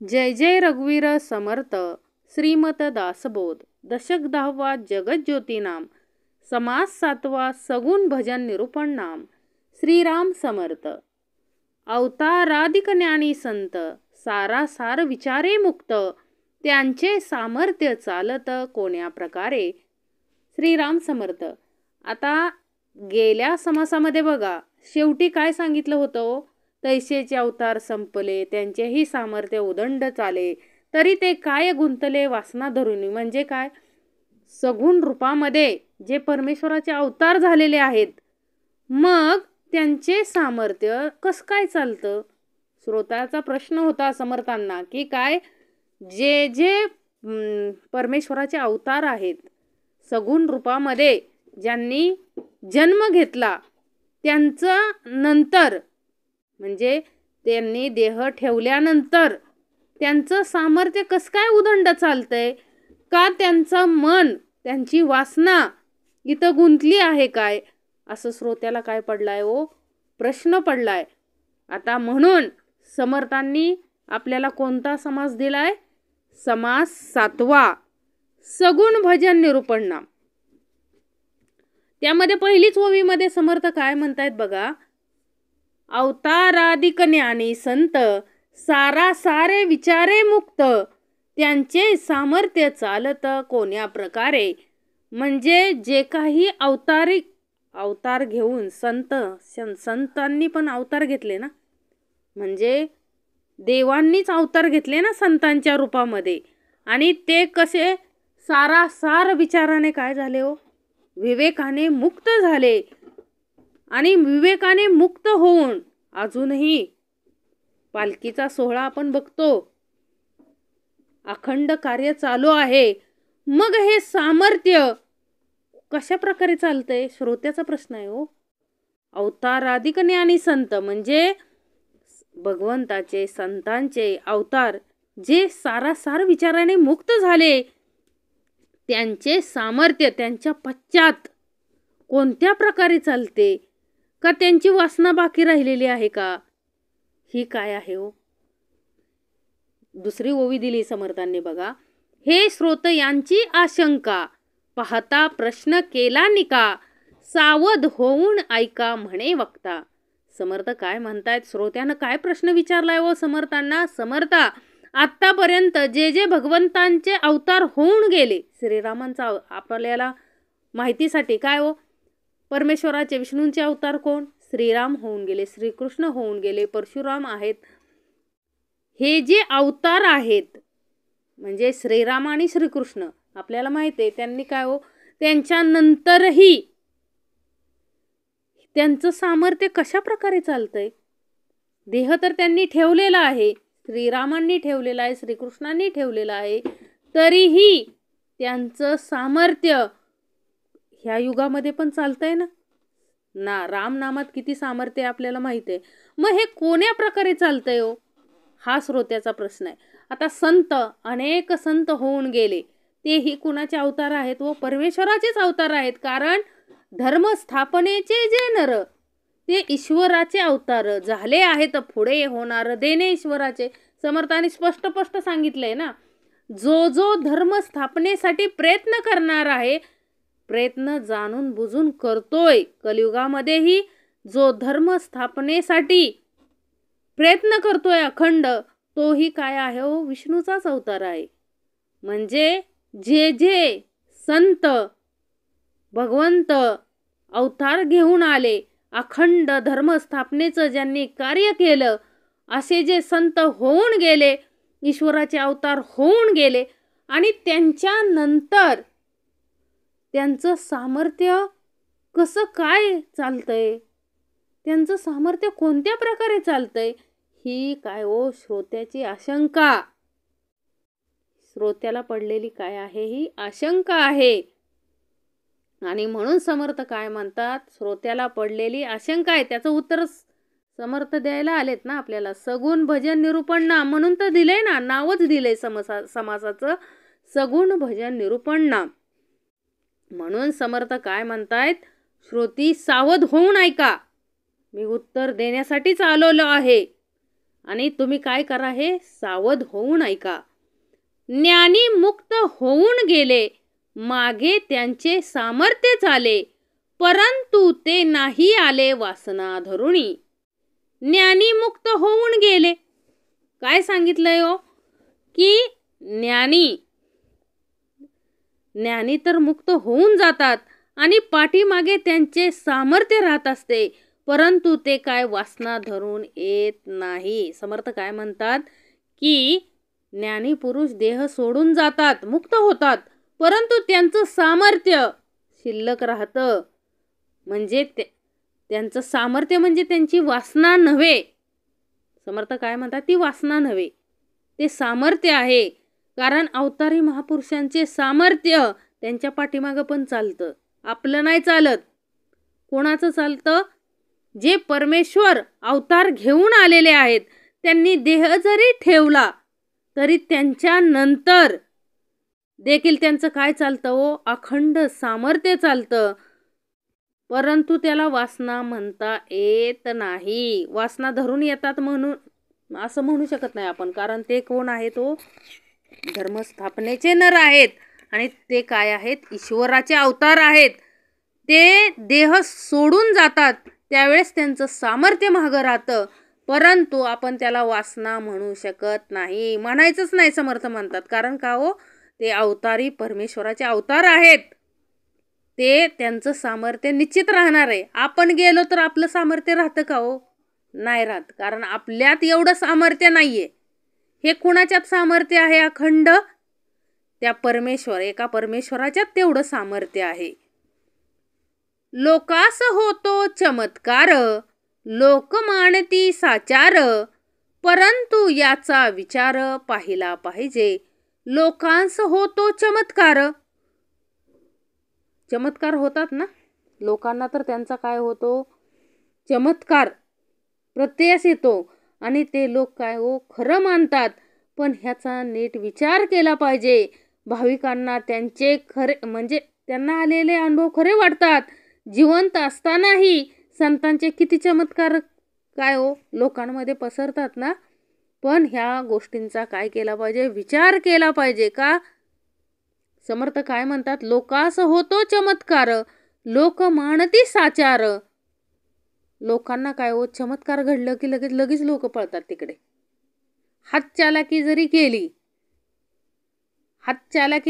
जय जय रघुवीर समर्थ श्रीमत दासबोध दशक 10वा जगज्योती नाम समास 7वा सगुण भजन निरूपण नाम श्रीराम समर्थ अवताराधिक ज्ञानी संत सारासार विचारे मुक्त त्यांचे सामर्थ्य चालत कोण्या प्रकारे. श्रीराम समर्थ. आता गेल्या समासामध्ये बघा शेवटी काय सांगितलं होतं, तैसेचे अवतार संपले त्यांचेही सामर्थ्य उदंड चाले तरी ते काय गुंतले वासना धरुनी. म्हणजे काय, सगुण रूपामध्ये जे परमेश्वराचे अवतार झालेले आहेत मग त्यांचे सामर्थ्य कस काय चालतं. श्रोताचा प्रश्न होता समर्थांना की काय जे जे परमेश्वराचे अवतार आहेत सगुण रूपामध्ये ज्यांनी जन्म घेतला त्यांचं नंतर म्हणजे त्यांनी देह ठेवल्यानंतर त्यांचं सामर्थ्य कसं काय उदंड चालतंय, का त्यांचं मन त्यांची वासना इथं गुंतली आहे काय, असं श्रोत्याला काय पडलाय हो, प्रश्न पडलाय. आता म्हणून समर्थांनी आपल्याला कोणता समास दिलाय, समास 7वा सगुण भजन निरूपण नाम. त्यामध्ये पहिलीच ओवीमध्ये समर्थ काय म्हणतायत बघा, अवताराधिक ज्ञानी संत सारासारे विचारे मुक्त त्यांचे सामर्थ्य चालत कोण्या प्रकारे. म्हणजे जे काही अवतार घेऊन संतांनी पण अवतार घेतले ना, म्हणजे देवांनीच अवतार घेतले ना संतांच्या रूपामध्ये, आणि ते कसे सारासार विचाराने काय झाले हो, विवेकाने मुक्त झाले. आणि विवेकाने मुक्त होऊन अजूनही पालखीचा सोहळा आपण बघतो, अखंड कार्य चालू आहे. मग हे सामर्थ्य कशा प्रकारे चालतंय, श्रोत्याचा प्रश्न आहे हो. अवताराधिक ज्ञानी संत म्हणजे भगवंताचे संतांचे अवतार जे सारासार विचाराने मुक्त झाले त्यांचे सामर्थ्य त्यांच्या पश्चात कोणत्या प्रकारे चालते, का त्यांची वासना बाकी राहिलेली आहे का, ही काय आहे हो. दुसरी ओवी दिली समर्थांनी बघा, हे श्रोत यांची आशंका पाहता प्रश्न केला निका सावध होऊन ऐका म्हणे वक्ता. समर्थ काय म्हणतायत, श्रोत्यानं काय प्रश्न विचारलाय हो समर्थांना. समर्था, आतापर्यंत जे जे भगवंतांचे अवतार होऊन गेले, श्रीरामांचा आपल्याला माहितीसाठी काय हो, परमेश्वराचे विष्णूंचे अवतार कोण, श्रीराम होऊन गेले, श्रीकृष्ण होऊन गेले, परशुराम आहेत. हे जे अवतार आहेत म्हणजे श्रीराम आणि श्रीकृष्ण आपल्याला माहिती आहे, त्यांनी काय हो त्यांच्यानंतरही त्यांचं सामर्थ्य कशा प्रकारे चालतंय. देह तर त्यांनी ठेवलेला आहे, श्रीरामांनी ठेवलेला आहे, श्रीकृष्णांनी ठेवलेला आहे, तरीही त्यांचं सामर्थ्य ह्या युगामध्ये पण चालतंय ना. राम नामात किती सामर्थ्य आपल्याला माहिती आहे. मग हे कोण्या प्रकारे चालतंय हो, हा श्रोत्याचा प्रश्न आहे. आता संत अनेक संत होऊन गेले, तेही कुणाचे अवतार आहेत व परमेश्वराचेच अवतार आहेत. कारण धर्म स्थापनेचे जे नर ते ईश्वराचे अवतार झाले आहेत, पुढे होणार देणे ईश्वराचे. समर्थांनी स्पष्ट सांगितलंय ना, जो जो धर्म स्थापनेसाठी प्रयत्न करणार आहे, प्रयत्न जाणून बुजून करतोय, कलियुगामध्येही जो धर्म स्थापनेसाठी प्रयत्न करतोय अखंड, तोही काय आहे हो, विष्णूचाच अवतार आहे. म्हणजे जे जे संत भगवंत अवतार घेऊन आले, अखंड धर्म स्थापनेचं ज्यांनी कार्य केलं, असे जे संत होऊन गेले, ईश्वराचे अवतार होऊन गेले, आणि त्यांच्यानंतर त्यांचं सामर्थ्य कसं काय चालतंय, त्यांचं सामर्थ्य कोणत्या प्रकारे चालतंय, ही काय हो श्रोत्याची आशंका. श्रोत्याला पडलेली काय आहे, ही आशंका आहे. आणि म्हणून समर्थ काय म्हणतात, श्रोत्याला पडलेली आशंका आहे, त्याचं उत्तर समर्थ द्यायला आलेत ना आपल्याला. सगुण भजन निरूपण नाम म्हणून तर दिलंय ना, नावच दिलंय समासाचं सगुण भजन निरूपण नाम. म्हणून समर्थ काय म्हणतायत, श्रोती सावध होऊन ऐका, मी उत्तर देण्यासाठीच आलेलो आहे. आणि तुम्ही काय करा हे सावध होऊन ऐका. ज्ञानी मुक्त होऊन गेले, मागे त्यांचे सामर्थ्य झाले, परंतु ते नाही आले वासना धरुणी. ज्ञानी मुक्त होऊन गेले. काय सांगितलंय हो? की ज्ञानी तर मुक्त होऊन जातात आणि पाठीमागे त्यांचे सामर्थ्य राहत असते, परंतु ते काय वासना धरून येत नाही. समर्थ काय म्हणतात की ज्ञानी पुरुष देह सोडून जातात, मुक्त होतात, परंतु त्यांचं सामर्थ्य शिल्लक राहतं. म्हणजे त्यांचं सामर्थ्य म्हणजे त्यांची वासना नव्हे. समर्थ काय म्हणतात, ती वासना नव्हे, ते सामर्थ्य आहे. कारण अवतारी महापुरुषांचे सामर्थ्य त्यांच्या पाठीमागं पण चालतं, आपलं नाही चालत. कोणाचं चालतं? जे परमेश्वर अवतार घेऊन आलेले आहेत, त्यांनी देह जरी ठेवला तरी त्यांच्या नंतर देखील त्यांचं काय चालतं हो? अखंड सामर्थ्य चालतं, परंतु त्याला वासना म्हणता येत नाही. वासना धरून येतात म्हणून असं म्हणू शकत नाही आपण, कारण ते कोण आहेत? तो धर्मस्थापनेचे नर आहेत आणि ते काय आहेत? ईश्वराचे अवतार आहेत. ते देह सोडून जातात त्यावेळेस त्यांचं सामर्थ्य मागं राहतं, परंतु आपण त्याला वासना म्हणू शकत नाही, म्हणायचंच नाही समर्थ म्हणतात. कारण का हो? ते अवतारी परमेश्वराचे अवतार आहेत, ते त्यांचं सामर्थ्य निश्चित राहणार आहे. आपण गेलो तर आपलं सामर्थ्य राहतं का हो? नाही राहत, कारण आपल्यात एवढं सामर्थ्य नाहीये. हे कुणाच्यात सामर्थ्य आहे अखंड? त्या एका परमेश्वराच्यात तेवढं सामर्थ्य आहे. लोकास होतो चमत्कार, लोक मानती साचार, परंतु याचा विचार पाहिला पाहिजे. लोकांस होतो चमत्कार. चमत्कार होतात ना लोकांना, तर त्यांचा काय होतो? चमत्कार प्रत्ययच येतो आणि ते लोक काय हो? खरं मानतात. पण ह्याचा नीट विचार केला पाहिजे. भाविकांना त्यांचे खरे म्हणजे त्यांना आलेले अनुभव खरे वाटतात. जिवंत असतानाही संतांचे किती चमत्कार काय हो लोकांमध्ये पसरतात ना. पण ह्या गोष्टींचा काय केला पाहिजे? विचार केला पाहिजे. का? समर्थ काय म्हणतात? लोकास होतो चमत्कार, लोक मानती साचार. लोकांना काय हो? चमत्कार घडलं की लगेच लोक पळतात तिकडे. हातचालाकी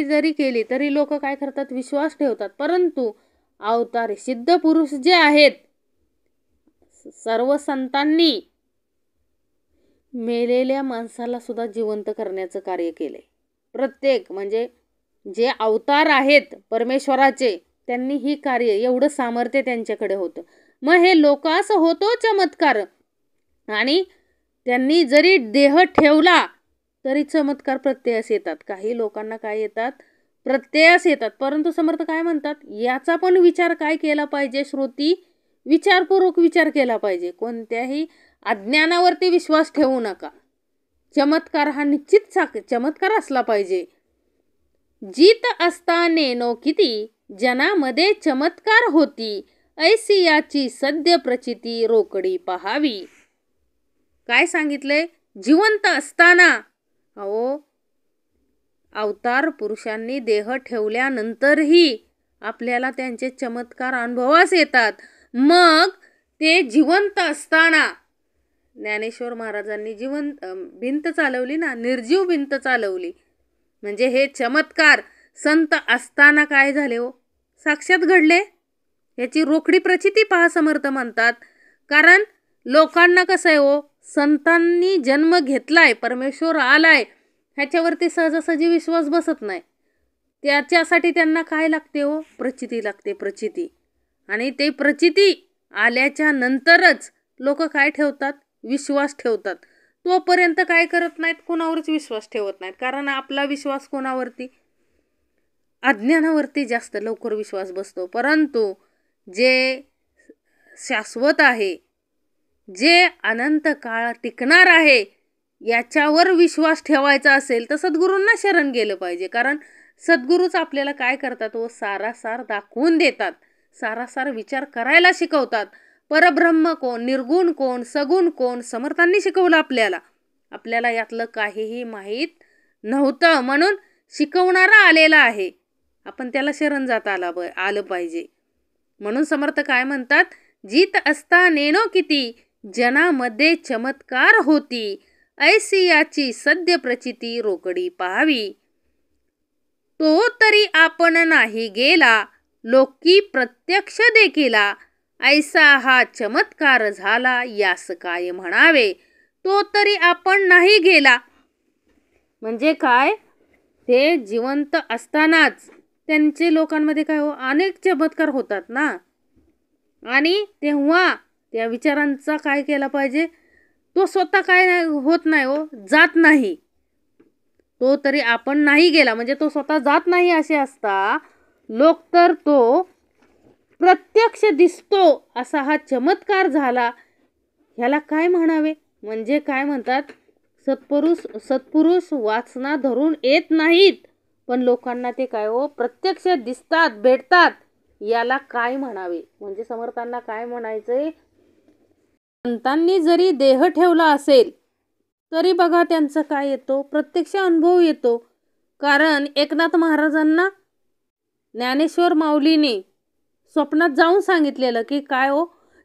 जरी केली तरी लोक काय करतात? विश्वास ठेवतात. परंतु अवतारी सिद्ध पुरुष जे आहेत, सर्व संतांनी मेलेल्या माणसाला सुद्धा जिवंत करण्याचं कार्य केले. प्रत्येक म्हणजे जे अवतार आहेत परमेश्वराचे, त्यांनी ही कार्य, एवढं सामर्थ्य त्यांच्याकडे होतं. मग हे लोकास होतो चमत्कार, आणि त्यांनी जरी देह ठेवला तरी चमत्कार प्रत्ययास येतात. काही लोकांना काय येतात? प्रत्ययास येतात. परंतु समर्थ काय म्हणतात? याचा पण विचार काय केला पाहिजे? श्रोती, विचारपूर्वक विचार केला पाहिजे. कोणत्याही अज्ञानावरती विश्वास ठेवू नका. चमत्कार हा निश्चित चमत्कार असला पाहिजे. जीत असताने नो किती, जनामध्ये चमत्कार होती, ऐसी याची सद्य प्रचिती रोकडी पहावी. काय सांगितलंय? जिवंत असताना अहो अवतार पुरुषांनी देह ठेवल्यानंतरही आपल्याला त्यांचे चमत्कार अनुभवास येतात. मग ते जिवंत असताना ज्ञानेश्वर महाराजांनी भिंत चालवली ना, निर्जीव भिंत चालवली. म्हणजे हे चमत्कार संत असताना काय झाले हो? साक्षात घडले. याची रोकडी प्रचिती पहा समर्थ म्हणतात. कारण लोकांना कसं आहे हो? संतांनी जन्म घेतलाय, परमेश्वर आलाय, ह्याच्यावरती सहजासहजी विश्वास बसत नाही. त्याच्यासाठी त्यांना काय लागते हो? प्रचिती लागते, प्रचिती. आणि ते प्रचिती आल्याच्या नंतरच लोक काय ठेवतात? विश्वास ठेवतात. तोपर्यंत काय करत नाहीत? कोणावरच विश्वास ठेवत नाहीत. कारण आपला विश्वास कोणावरती? अज्ञानावरती जास्त लवकर विश्वास बसतो. परंतु जे शाश्वत आहे, जे अनंत काळ टिकणार आहे, याच्यावर विश्वास ठेवायचा असेल तर सद्गुरूंना शरण गेलं पाहिजे. कारण सद्गुरूच आपल्याला काय करतात व सारासार दाखवून देतात, सारासार विचार करायला शिकवतात. परब्रह्म कोण, निर्गुण कोण, सगुण कोण समर्थांनी शिकवलं आपल्याला. आपल्याला यातलं काहीही माहीत नव्हतं, म्हणून शिकवणारा आलेला आहे. आपण त्याला शरण जाता आलं पाहिजे. म्हणून समर्थ काय म्हणतात, जीत असता नेणो किती, जनामध्ये चमत्कार होती, ऐसी याची सद्य प्रचिती रोकडी पाहावी. तो तरी आपण नाही गेला, लोकी प्रत्यक्ष देखिला, ऐसा हा चमत्कार झाला, यास काय म्हणावे. तो तरी आपण नाही गेला म्हणजे काय, ते जिवंत असतानाच त्यांचे लोकांमध्ये काय अनेक चमत्कार होतात ना. आणि तेव्हा त्या विचारांचा काय केला पाहिजे, तो स्वतः काय होत नाही जात नाही. तो तरी आपण नाही गेला म्हणजे तो स्वतः जात नाही असे असता, लोक तर तो प्रत्यक्ष दिसतो असा हा चमत्कार झाला, ह्याला काय म्हणावे. म्हणजे काय म्हणतात, सत्पुरुष वाचना धरून येत नाहीत, पण लोकांना ते काय प्रत्यक्ष दिसतात, भेटतात, याला काय म्हणावे. म्हणजे समर्थांना काय म्हणायचंय, संतांनी जरी देह ठेवला असेल तरी बघा त्यांचं काय येतो, प्रत्यक्ष अनुभव येतो. कारण एकनाथ महाराजांना ज्ञानेश्वर माऊलीने स्वप्नात जाऊन सांगितलेलं की काय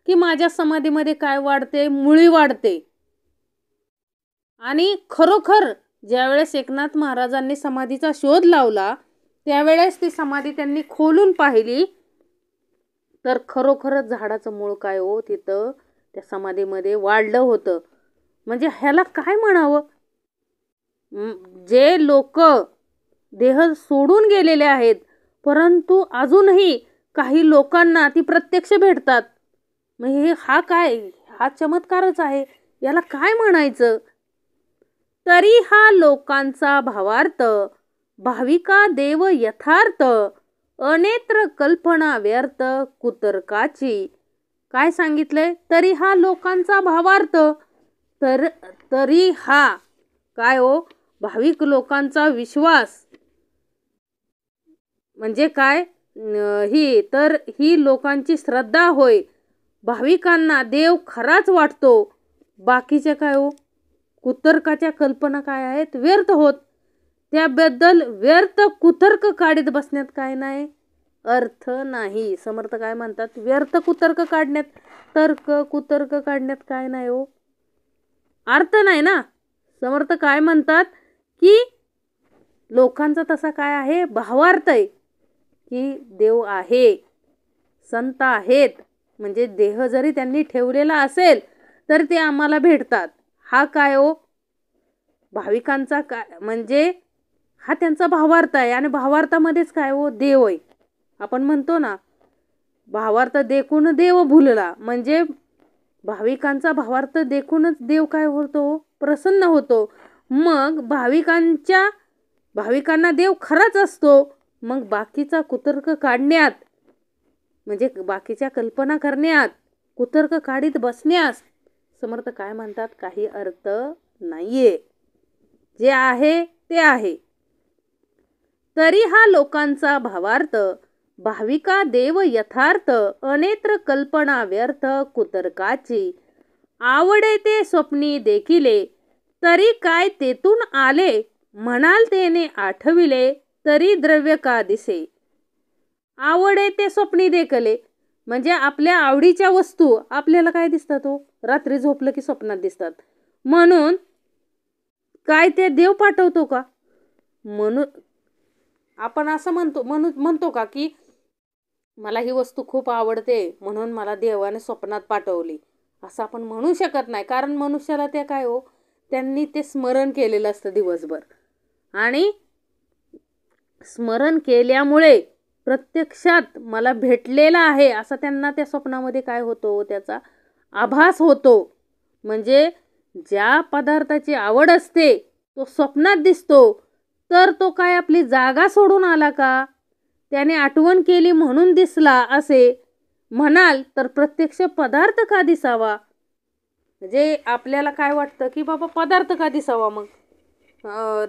की माझ्या समाधीमध्ये काय वाढते, मुळी वाढते. आणि खरोखर ज्यावेळेस एकनाथ महाराजांनी समाधीचा शोध लावला, त्यावेळेस ती समाधी त्यांनी खोलून पाहिली, तर खरोखरच झाडाचं मूळ काय तिथं त्या समाधीमध्ये वाढलं होतं. म्हणजे ह्याला काय म्हणावं, जे लोक देह सोडून गेलेले आहेत, परंतु अजूनही काही लोकांना ती प्रत्यक्ष भेटतात. म्हणजे हा चमत्कारच आहे, याला काय म्हणायचं. तरी हा लोकांचा भावार्थ, भाविका देव यथार्थ, अनेत्र कल्पना व्यर्थ कुतर्काची. काय सांगितलंय, तरी हा लोकांचा भावार्थ, तरी हा काय भाविक लोकांचा विश्वास. म्हणजे काय, ही लोकांची श्रद्धा होय. भाविकांना देव खराच वाटतो, बाकीच्या काय कुतर्काच्या कल्पना काय आहेत, व्यर्थ होत. त्याबद्दल व्यर्थ कुतर्क काढत बसण्यात काय नाही, अर्थ नाही. समर्थ काय म्हणतात, व्यर्थ कुतर्क काढण्यात, कुतर्क काढण्यात काय नाही अर्थ नाही ना. समर्थ काय म्हणतात की लोकांचा तसा काय आहे, भावार्थ आहे की देव आहे, संत आहेत. म्हणजे देह जरी त्यांनी ठेवलेला असेल तर ते आम्हाला भेटतात. हा काय भाविकांचा काय, म्हणजे हा त्यांचा भावार्थ आहे. आणि भावार्थामध्येच काय देव आहे. आपण म्हणतो ना, भावार्थ देखून देव भुलला. म्हणजे भाविकांचा भावार्थ देखूनच देव काय होतो, प्रसन्न होतो. मग भाविकांना देव खराच असतो. मग बाकीचा कुतर्क काढण्यात, म्हणजे बाकीच्या कल्पना करण्यात, कुतर्क काढीत बसण्यास समर्थ काय म्हणतात, काही अर्थ नाहीये. जे आहे ते आहे. तरी हा लोकांचा भावार्थ, भाविका देव यथार्थ, अनेत्र कल्पना व्यर्थ कुतर्काची. आवडे ते स्वप्नी देखिले, तरी काय तेथून आले, म्हणाल तेने आठविले, तरी द्रव्य का दिसे. आवडे ते स्वप्नी देखले, म्हणजे आपल्या आवडीच्या वस्तू आपल्याला काय दिसतात रात्री झोपलं की स्वप्नात दिसतात. म्हणून काय ते देव पाठवतो का. म्हणून आपण असं म्हणतो का की मला ही वस्तू खूप आवडते म्हणून मला देवाने स्वप्नात पाठवली, असं आपण म्हणू शकत नाही. कारण मनुष्याला ते काय त्यांनी ते स्मरण केलेलं असतं दिवसभर, आणि स्मरण केल्यामुळे प्रत्यक्षात मला भेटलेला आहे असं त्यांना त्या स्वप्नामध्ये काय होतो, त्याचा आभास होतो. म्हणजे ज्या पदार्थाची आवड असते तो स्वप्नात दिसतो, तर तो काय आपली जागा सोडून आला का, त्याने आठवण केली म्हणून दिसला असे म्हणाल, तर प्रत्यक्ष पदार्थ का दिसावा. म्हणजे आपल्याला काय वाटतं की बाबा पदार्थ का दिसावा, मग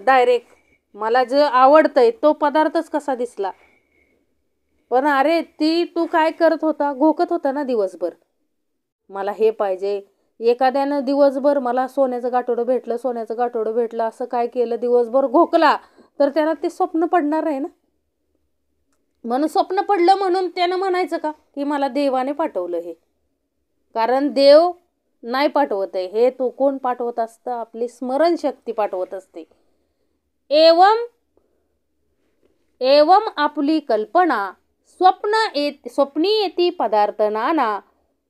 डायरेक्ट मला जे आवडतंय तो पदार्थच कसा दिसला. पण अरे तू काय करत होता, घोकत होता ना दिवसभर. मला हे पाहिजे. एखाद्यानं दिवसभर मला सोन्याचं गाठोडं भेटलं, सोन्याचं गाठोडं भेटलं असं काय केलं, दिवसभर घोकला, तर त्याला ते स्वप्न पडणार आहे ना. म्हणून स्वप्न पडलं म्हणून त्यानं म्हणायचं का की मला देवाने पाठवलं हे? कारण देव नाही पाठवत आहे, हे तो कोण पाठवत असतं? आपली स्मरणशक्ती पाठवत असते. एवम आपली कल्पना स्वप्नी येती पदार्थ नाना,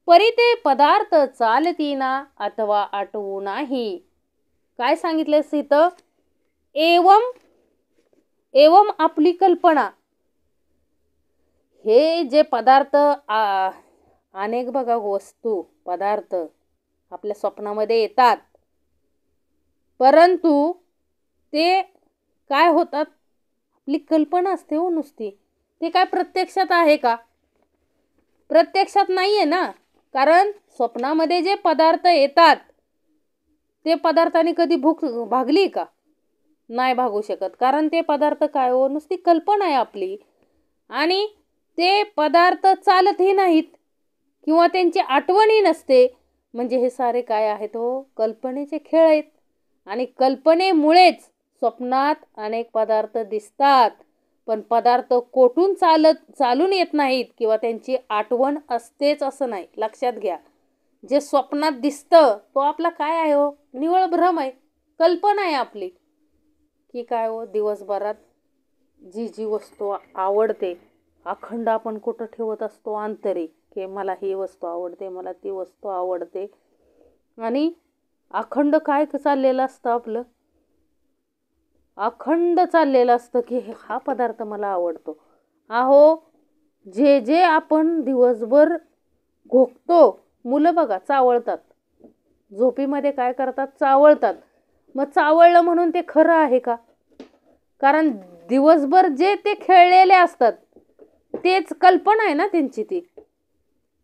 परी ते पदार्थ चालतीना अथवा आठवू नाही. काय सांगितलं इथं? एवम आपली कल्पना. हे जे पदार्थ अनेक बघा वस्तू पदार्थ आपल्या स्वप्नामध्ये येतात, परंतु ते काय होतात? आपली कल्पना असते हो नुसती. ते काय प्रत्यक्षात आहे का? प्रत्यक्षात नाहीये ना. कारण स्वप्नामध्ये जे पदार्थ येतात ते पदार्थांनी कधी भूक भागली का? नाही भागू शकत. कारण ते पदार्थ काय हो, नुसती कल्पना आहे आपली. आणि ते पदार्थ चालतही नाहीत किंवा त्यांची आठवणही नसते. म्हणजे हे सारे काय आहेत हो? कल्पनेचे खेळ आहेत. आणि कल्पनेमुळेच स्वप्नात अनेक पदार्थ दिसतात, पण पदार्थ कोठून चालून येत नाहीत किंवा त्यांची आठवण असतेच असं नाही. लक्षात घ्या, जे स्वप्नात दिसतं तो आपला काय आहे हो? निव्वळ भ्रम आहे, कल्पना आहे आपली. की काय हो, दिवसभरात जी वस्तू आवडते अखंड आपण कुठं ठेवत असतो आंतरिक, की मला ही वस्तू आवडते, मला ती वस्तू आवडते. आणि अखंड काय चाललेलं असतं आपलं? अखंड चाललेलं असतं की हा पदार्थ मला आवडतो. अहो, जे आपण दिवसभर घोकतो, मुलं बघा चावळतात, झोपीमध्ये काय करतात? चावळतात. मग चावळलं म्हणून ते खरं आहे का? कारण दिवसभर जे ते खेळलेले असतात तेच कल्पना आहे ना त्यांची. ती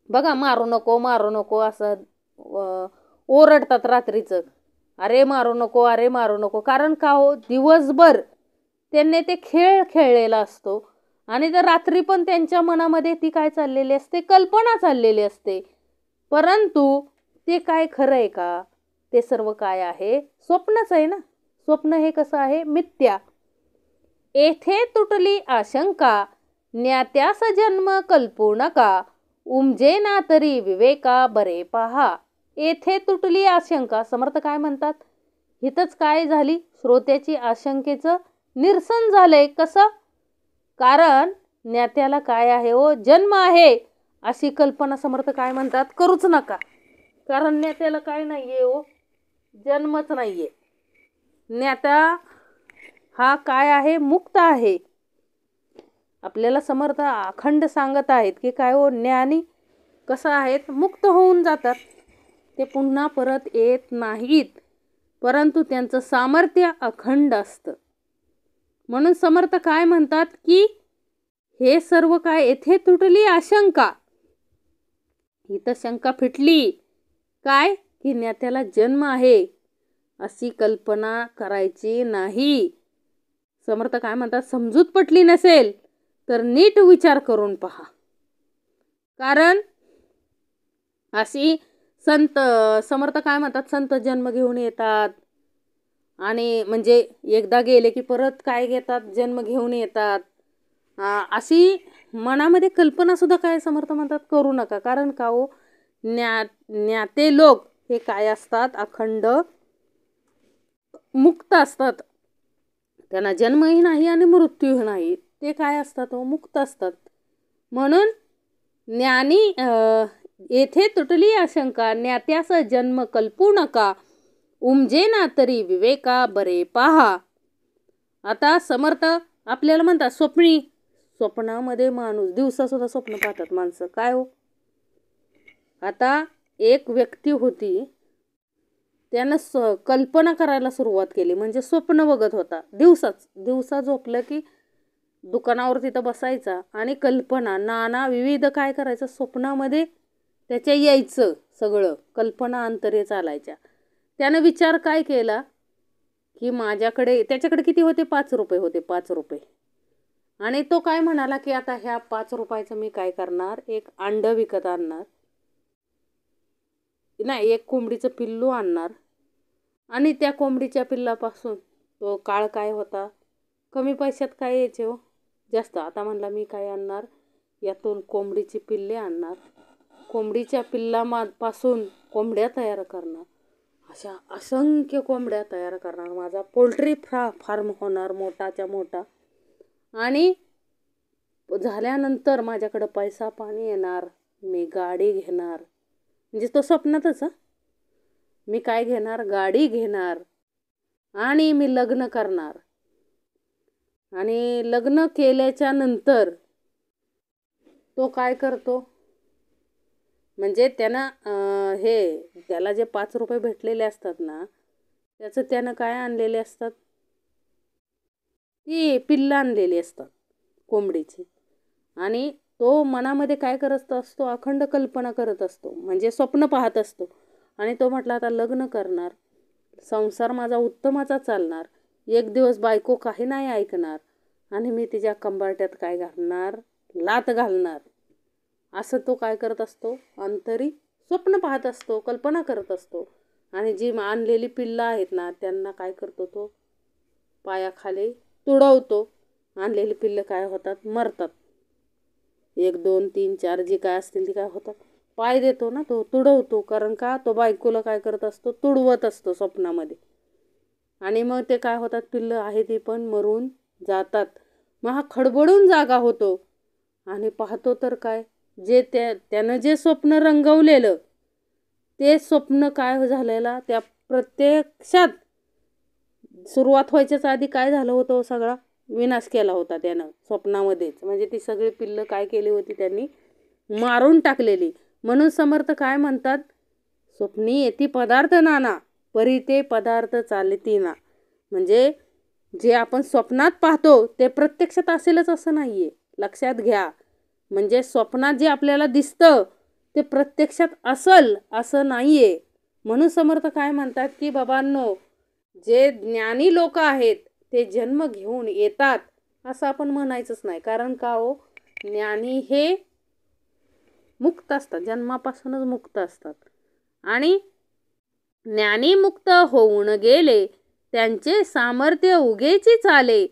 बघा, मारू नको मारू नको असं ओरडतात रात्रीचं, अरे मारू नको, अरे मारू नको. कारण का हो? दिवसभर त्यांनी ते खेळ खेळलेला असतो आणि तर रात्री पण त्यांच्या मनामध्ये ती काय चाललेली असते? कल्पना चाललेली असते. परंतु ते काय खरं आहे का? ते सर्व काय आहे? स्वप्नच आहे ना. स्वप्न हे कसं आहे? मिथ्या. येथे तुटली आशंका, ज्ञात्यास जन्म कल्पू नका, उमजे ना तरी विवेका बरे पहा. येथे तुटली आशंका. समर्थ काय म्हणतात? हितच काय झाली? श्रोत्याची आशंकेचं निरसन झालंय. कसं? कारण ज्ञात्याला काय आहे हो? जन्म आहे अशी कल्पना समर्थ काय म्हणतात? करूच नका. कारण ज्ञात्याला काय नाहीये हो? जन्मच नाहीये. ज्ञाता हा काय आहे? मुक्त आहे. आपल्याला समर्थ अखंड सांगत आहेत की काय हो? ज्ञानी कसं आहेत? मुक्त होऊन जातात. ते पुन्हा परत येत नाहीत, परंतु त्यांचं सामर्थ्य अखंड असतं. म्हणून समर्थ काय म्हणतात की हे सर्व काय? येथे तुटली आशंका. इथं शंका फिटली. काय? की ज्ञात्याला जन्म आहे अशी कल्पना करायची नाही. समर्थ काय म्हणतात? समजूत पटली नसेल तर नीट विचार करून पहा. कारण अशी समर्थ काय म्हणतात? संत जन्म घेऊन येतात आणि म्हणजे एकदा गेले की परत काय घेतात? जन्म घेऊन येतात. अशी मनामध्ये कल्पना सुद्धा काय समर्थ म्हणतात? करू नका. कारण का हो? ज्ञाते लोक हे काय असतात? अखंड मुक्त असतात. त्यांना जन्मही नाही आणि मृत्यूही नाही. ते काय असतात हो? मुक्त असतात. म्हणून ज्ञानी येथे तुटली आशंका, ज्ञात्यास जन्म कल्पू नका, उमजे ना तरी विवेका बरे पहा. आता समर्थ आपल्याला म्हणतात स्वप्नामध्ये माणूस दिवसा सुद्धा स्वप्न पाहतात माणसं. काय हो? आता एक व्यक्ती होती, त्यानं कल्पना करायला सुरुवात केली. म्हणजे स्वप्न बघत होता दिवसा झोपलं की दुकानावर तिथं बसायचा आणि कल्पना नाना विविध काय करायचं स्वप्नामध्ये त्याच्या यायचं सगळं. कल्पना अंतरे चालायच्या. त्यानं विचार काय केला की त्याच्याकडे किती होते? 5 रुपये होते. 5 रुपये. आणि तो काय म्हणाला की आता ह्या 5 रुपयाचं मी काय करणार? एक अंड विकत आणणार नाही, एक कोंबडीचं पिल्लू आणणार आणि त्या कोंबडीच्या पिल्लापासून तो काळ काय होता, कमी पैशात काय यायचे हो, जास्त. आता म्हणला मी काय आणणार, यातून कोंबडीची पिल्ले आणणार, कोंबडीच्या पिल्लापासून कोंबड्या तयार करणार, अशा असंख्य कोंबड्या तयार करणार, माझा पोल्ट्री फार्म होणार मोठाच्या मोठा. आणि झाल्यानंतर माझ्याकडं पैसा पाणी येणार, मी गाडी घेणार. म्हणजे तो स्वप्नातच मी काय घेणार, गाडी घेणार आणि मी लग्न करणार. आणि लग्न केल्याच्या नंतर तो काय करतो, म्हणजे त्याला जे 5 रुपये भेटलेले असतात ना, त्याचं त्यानं काय आणलेले असतात, ती पिल्लं आणलेली असतात कोंबडीची. आणि तो मनामध्ये काय करत असतो, अखंड कल्पना करत असतो, म्हणजे स्वप्न पाहत असतो. आणि तो म्हटला आता लग्न करणार, संसार माझा उत्तमाचा चालणार, एक दिवस बायको काही नाही ऐकणार आणि मी तिच्या कंबारट्यात काय घालणार, लात घालणार. असं तो काय करत असतो, अंतरी स्वप्न पाहत असतो, कल्पना करत असतो. आणि जी आणलेली पिल्लं आहेत ना, त्यांना काय करतो, तो पायाखाली तुडवतो. आणलेली पिल्लं काय होतात, मरतात. 1 2 3 4 जी काय असतील ती काय होतात, पाय देतो ना, तो तुडवतो. कारण का, तो बायकोला काय करत असतो, तुडवत असतो स्वप्नामध्ये. आणि मग ते काय होतात, पिल्लं आहे ती पण मरून जातात. मग हा खडबडून जागा होतो आणि पाहतो तर काय, त्यानं जे स्वप्न रंगवलेलं ते स्वप्न काय झालेला, त्या प्रत्यक्षात सुरुवात व्हायच्याच आधी काय झालं होतं, सगळा विनाश केला होता त्यानं स्वप्नामध्येच. म्हणजे ती सगळी पिल्लं काय केली होती, त्यांनी मारून टाकलेली. म्हणून समर्थ काय म्हणतात, स्वप्नी येती पदार्थ नाना, परी ते पदार्थ चालती ना. म्हणजे जे आपण स्वप्नात पाहतो ते प्रत्यक्षात असेलच असं नाहीये, लक्षात घ्या. म्हणजे स्वप्नात जे आपल्याला दिसतं ते प्रत्यक्षात असल असं नाहीये. म्हणून समर्थ काय म्हणतात की बाबांनो, जे ज्ञानी लोक आहेत ते जन्म घेऊन येतात असं आपण म्हणायचंच नाही. कारण का हो, ज्ञानी हे मुक्त असतात, जन्मापासूनच मुक्त असतात. आणि ज्ञानी मुक्त होऊन गेले, त्यांचे सामर्थ्य उगेची चाले,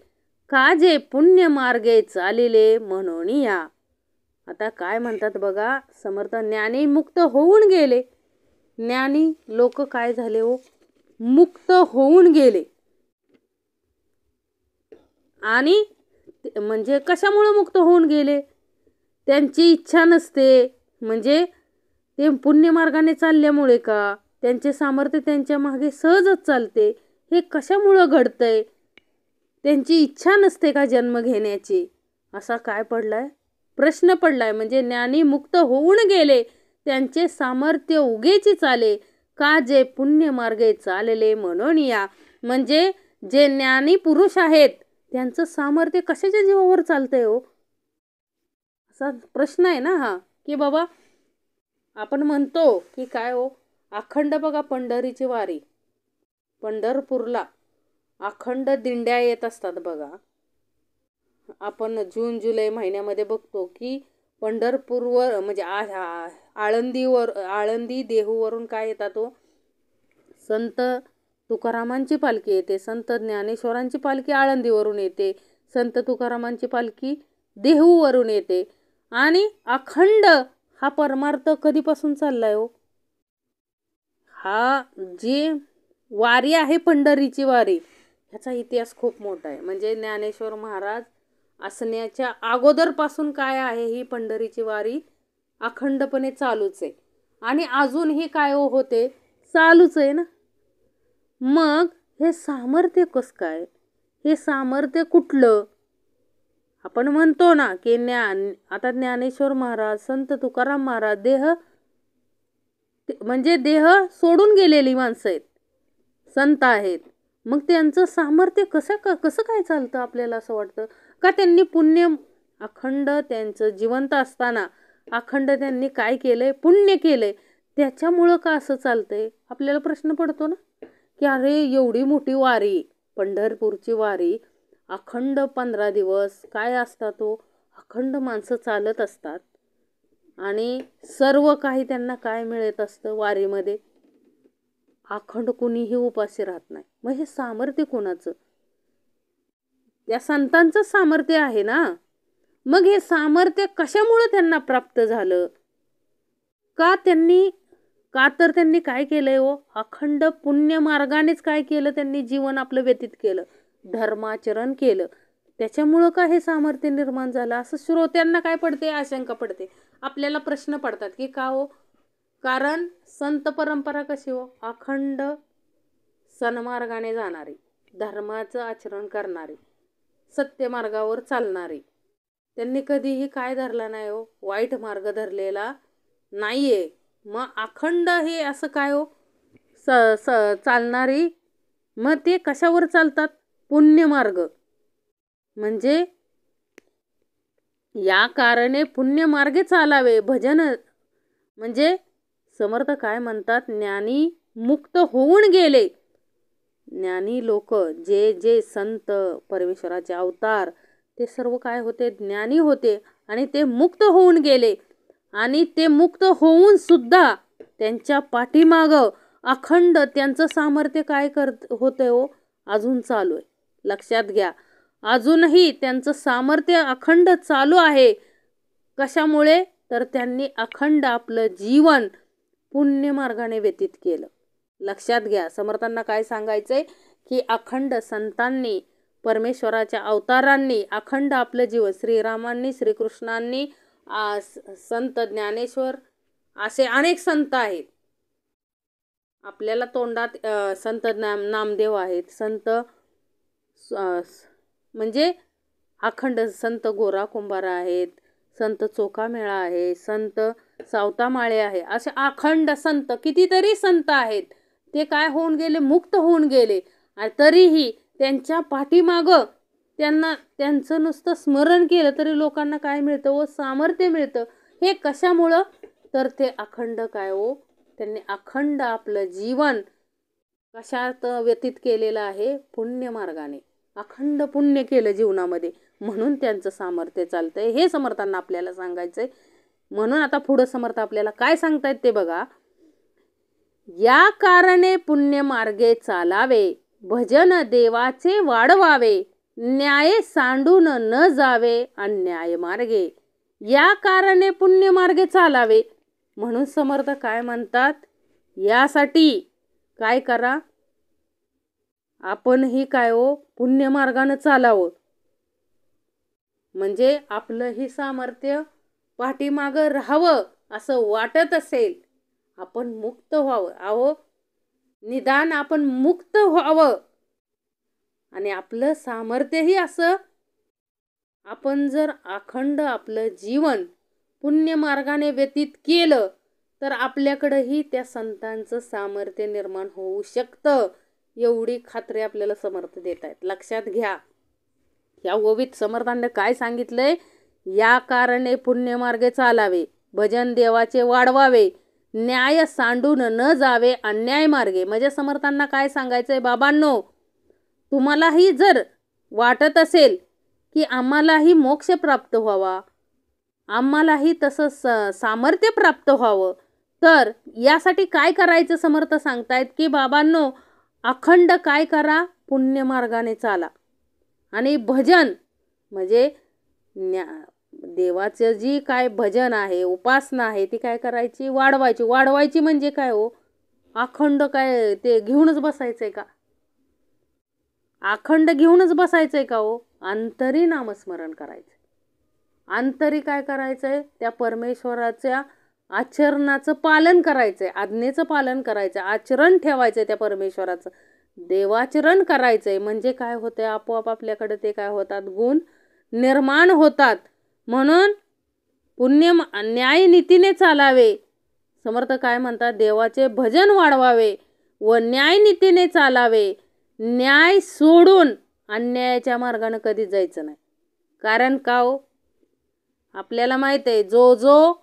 का जे पुण्य मार्गे चालिले म्हणून या. आता काय म्हणतात बघा, समर्थ ज्ञानी मुक्त होऊन गेले. ज्ञानी लोक काय झाले हो, मुक्त होऊन गेले. आणि म्हणजे कशामुळे मुक्त होऊन गेले, त्यांची इच्छा नसते, म्हणजे ते पुण्यमार्गाने चालल्यामुळे का, त्यांचे सामर्थ्य त्यांच्या मागे सहजच चालते. हे कशामुळं घडतंय, त्यांची इच्छा नसते का जन्म घेण्याची, असा काय पडलाय, प्रश्न पडलाय. म्हणजे ज्ञानी मुक्त होऊन गेले, त्यांचे सामर्थ्य उगेची चाले, का जे पुण्य मार्गे चालले म्हणून या. म्हणजे जे ज्ञानी पुरुष आहेत त्यांचं सामर्थ्य कशाच्या जीवावर चालतंय हो, असा प्रश्न आहे ना हा. की बाबा आपण म्हणतो की काय हो, अखंड बघा पंढरीची वारी, पंढरपूरला अखंड दिंड्या येत असतात बघा. आपण जून जुलै महिन्यामध्ये बघतो की पंढरपूरवर म्हणजे आळंदी देहूवरून काय येतात तो, संत तुकारामांची पालखी येते, संत ज्ञानेश्वरांची पालखी आळंदीवरून येते, संत तुकारामांची पालखी देहूवरून येते. आणि अखंड हा परमार्थ कधीपासून चाललाय हो, हा जी वारी आहे पंढरीची वारी, ह्याचा इतिहास खूप मोठा आहे. म्हणजे ज्ञानेश्वर महाराज असण्याच्या अगोदरपासून काय आहे, ही पंढरीची वारी अखंडपणे चालूच आहे. आणि अजूनही काय होते, चालूच आहे ना. मग हे सामर्थ्य कसं काय, हे सामर्थ्य कुठलं, आपण म्हणतो ना की आता ज्ञानेश्वर महाराज, संत तुकाराम महाराज म्हणजे देह सोडून गेलेली माणसं आहेत, संत आहेत. मग त्यांचं सामर्थ्य कसं काय चालतं, आपल्याला असं वाटतं का त्यांनी पुण्य अखंड, त्यांचं जिवंत असताना अखंड त्यांनी काय केलंय, पुण्य केलंय, त्याच्यामुळं का असं चालतंय. आपल्याला प्रश्न पडतो ना की अरे एवढी मोठी वारी, पंढरपूरची वारी, अखंड 15 दिवस काय असतात तो, अखंड माणसं चालत असतात. आणि सर्व काही त्यांना काय मिळत असतं वारीमध्ये? अखंड कुणीही उपाशी राहत नाही. मग हे सामर्थ्य कोणाचं? त्या संतांचं सामर्थ्य आहे ना. मग हे सामर्थ्य कशामुळे त्यांना प्राप्त झालं? का तर त्यांनी काय केलंय हो? अखंड पुण्य मार्गानेच काय केलं? त्यांनी जीवन आपलं व्यतीत केलं, धर्माचरण केलं. त्याच्यामुळं का हे सामर्थ्य निर्माण झालं? असं श्रोत्यांना काय पडते? आशंका पडते. आपल्याला प्रश्न पडतात की का हो? कारण संत परंपरा कशी हो? अखंड सन्मार्गाने जाणारी, धर्माचं आचरण करणारी, सत्य मार्गावर चालणारी. त्यांनी कधीही काय धरला नाही हो? वाईट मार्ग धरलेला नाहीये. मग अखंड हे असं काय हो? चालणारी. मग ते कशावर चालतात? पुण्यमार्ग. म्हणजे या कारणे पुण्यमार्गे चालावे. भजन म्हणजे समर्थ काय म्हणतात? ज्ञानी मुक्त होऊन गेले. ज्ञानी लोक, जे संत, परमेश्वराचे अवतार, ते सर्व काय होते? ज्ञानी होते आणि ते मुक्त होऊन गेले. आणि ते मुक्त होऊन सुद्धा त्यांच्या पाठीमागं अखंड त्यांचं सामर्थ्य काय होतंय हो? अजून चालू आहे. लक्षात घ्या, अजूनही त्यांचं सामर्थ्य अखंड चालू आहे. कशामुळे? तर त्यांनी अखंड आपलं जीवन पुण्यमार्गाने व्यतीत केलं. लक्षात घ्या, समर्थांना काय सांगायचंय की अखंड संतांनी, परमेश्वराच्या अवतारांनी अखंड आपलं जीवन, श्रीरामांनी, श्रीकृष्णांनी, संत ज्ञानेश्वर, असे अनेक संत आहेत आपल्याला तोंडात. संत नामदेव आहेत, संत म्हणजे अखंड संत गोरा कुंभारा आहेत, संत चोखामेळा आहे, संत सावतामाळे आहे. असे अखंड संत कितीतरी संत आहेत. ते काय होऊन गेले? मुक्त होऊन गेले. तरीही त्यांच्या पाठीमागं त्यांचं नुसतं स्मरण केलं तरी लोकांना काय मिळतं व सामर्थ्य मिळतं. हे कशामुळं? तर ते अखंड काय हो? त्यांनी अखंड आपलं जीवन कशात व्यतीत केलेलं आहे? पुण्यमार्गाने. अखंड पुण्य केलं जीवनामध्ये, म्हणून त्यांचं सामर्थ्य चालतंय. हे समर्थांना आपल्याला सांगायचंय. म्हणून आता पुढं समर्थ आपल्याला काय सांगतायत ते बघा. या कारणे पुण्यमार्गे चालावे, भजन देवाचे वाढवावे, न्याय सांडून न जावे अन्याय मार्गे. या कारणे पुण्यमार्गे चालावे. म्हणून समर्थ काय म्हणतात? यासाठी काय करा? आपणही काय हो? पुण्यमार्गानं चालावं. म्हणजे आपलंही सामर्थ्य पाठीमागं राहावं असं वाटत असेल, आपण मुक्त व्हावं. अहो, निदान आपण मुक्त व्हावं आणि आपलं सामर्थ्यही असं, आपण जर अखंड आपलं जीवन पुण्यमार्गाने व्यतीत केलं तर आपल्याकडंही त्या संतांचं सामर्थ्य निर्माण होऊ शकतं. एवढी खात्री आपल्याला समर्थ देत आहेत. लक्षात घ्या, या ओवीत समर्थांनी काय सांगितलंय? या कारणे पुण्यमार्गे चालावे, भजन देवाचे वाढवावे, न्याय सांडून न जावे अन्याय मार्गे. म्हणजे समर्थांना काय सांगायचंय? बाबांनो, तुम्हालाही जर वाटत असेल की आम्हालाही मोक्ष प्राप्त व्हावा, आम्हालाही तसं सामर्थ्य प्राप्त व्हावं, तर यासाठी काय करायचं? समर्थ सांगतायत की बाबांनो, अखंड काय करा? पुण्यमार्गाने चाला. आणि भजन म्हणजे देवाचं जी काय भजन आहे, उपासना आहे, ती काय करायची? वाढवायची. वाढवायची म्हणजे काय हो? अखंड काय ते घेऊनच बसायचंय का? अखंड घेऊनच बसायचंय का हो? अंतरी नामस्मरण करायचं. अंतरी काय करायचंय? त्या परमेश्वराच्या आचरणाचं पालन करायचंय, आज्ञेचं पालन करायचं, आचरण ठेवायचंय त्या परमेश्वराचं, देवाचरण करायचंय. म्हणजे काय होतंय? आपोआप आपल्याकडे ते काय होतात? गुण निर्माण होतात. म्हणून न्याय नीतीने चालावे. समर्थ काय म्हणतात? देवाचे भजन वाढवावे व न्याय नीतीने चालावे. न्याय सोडून अन्यायाच्या मार्गाने कधी जायचं नाही. कारण का हो? आपल्याला माहित आहे, जो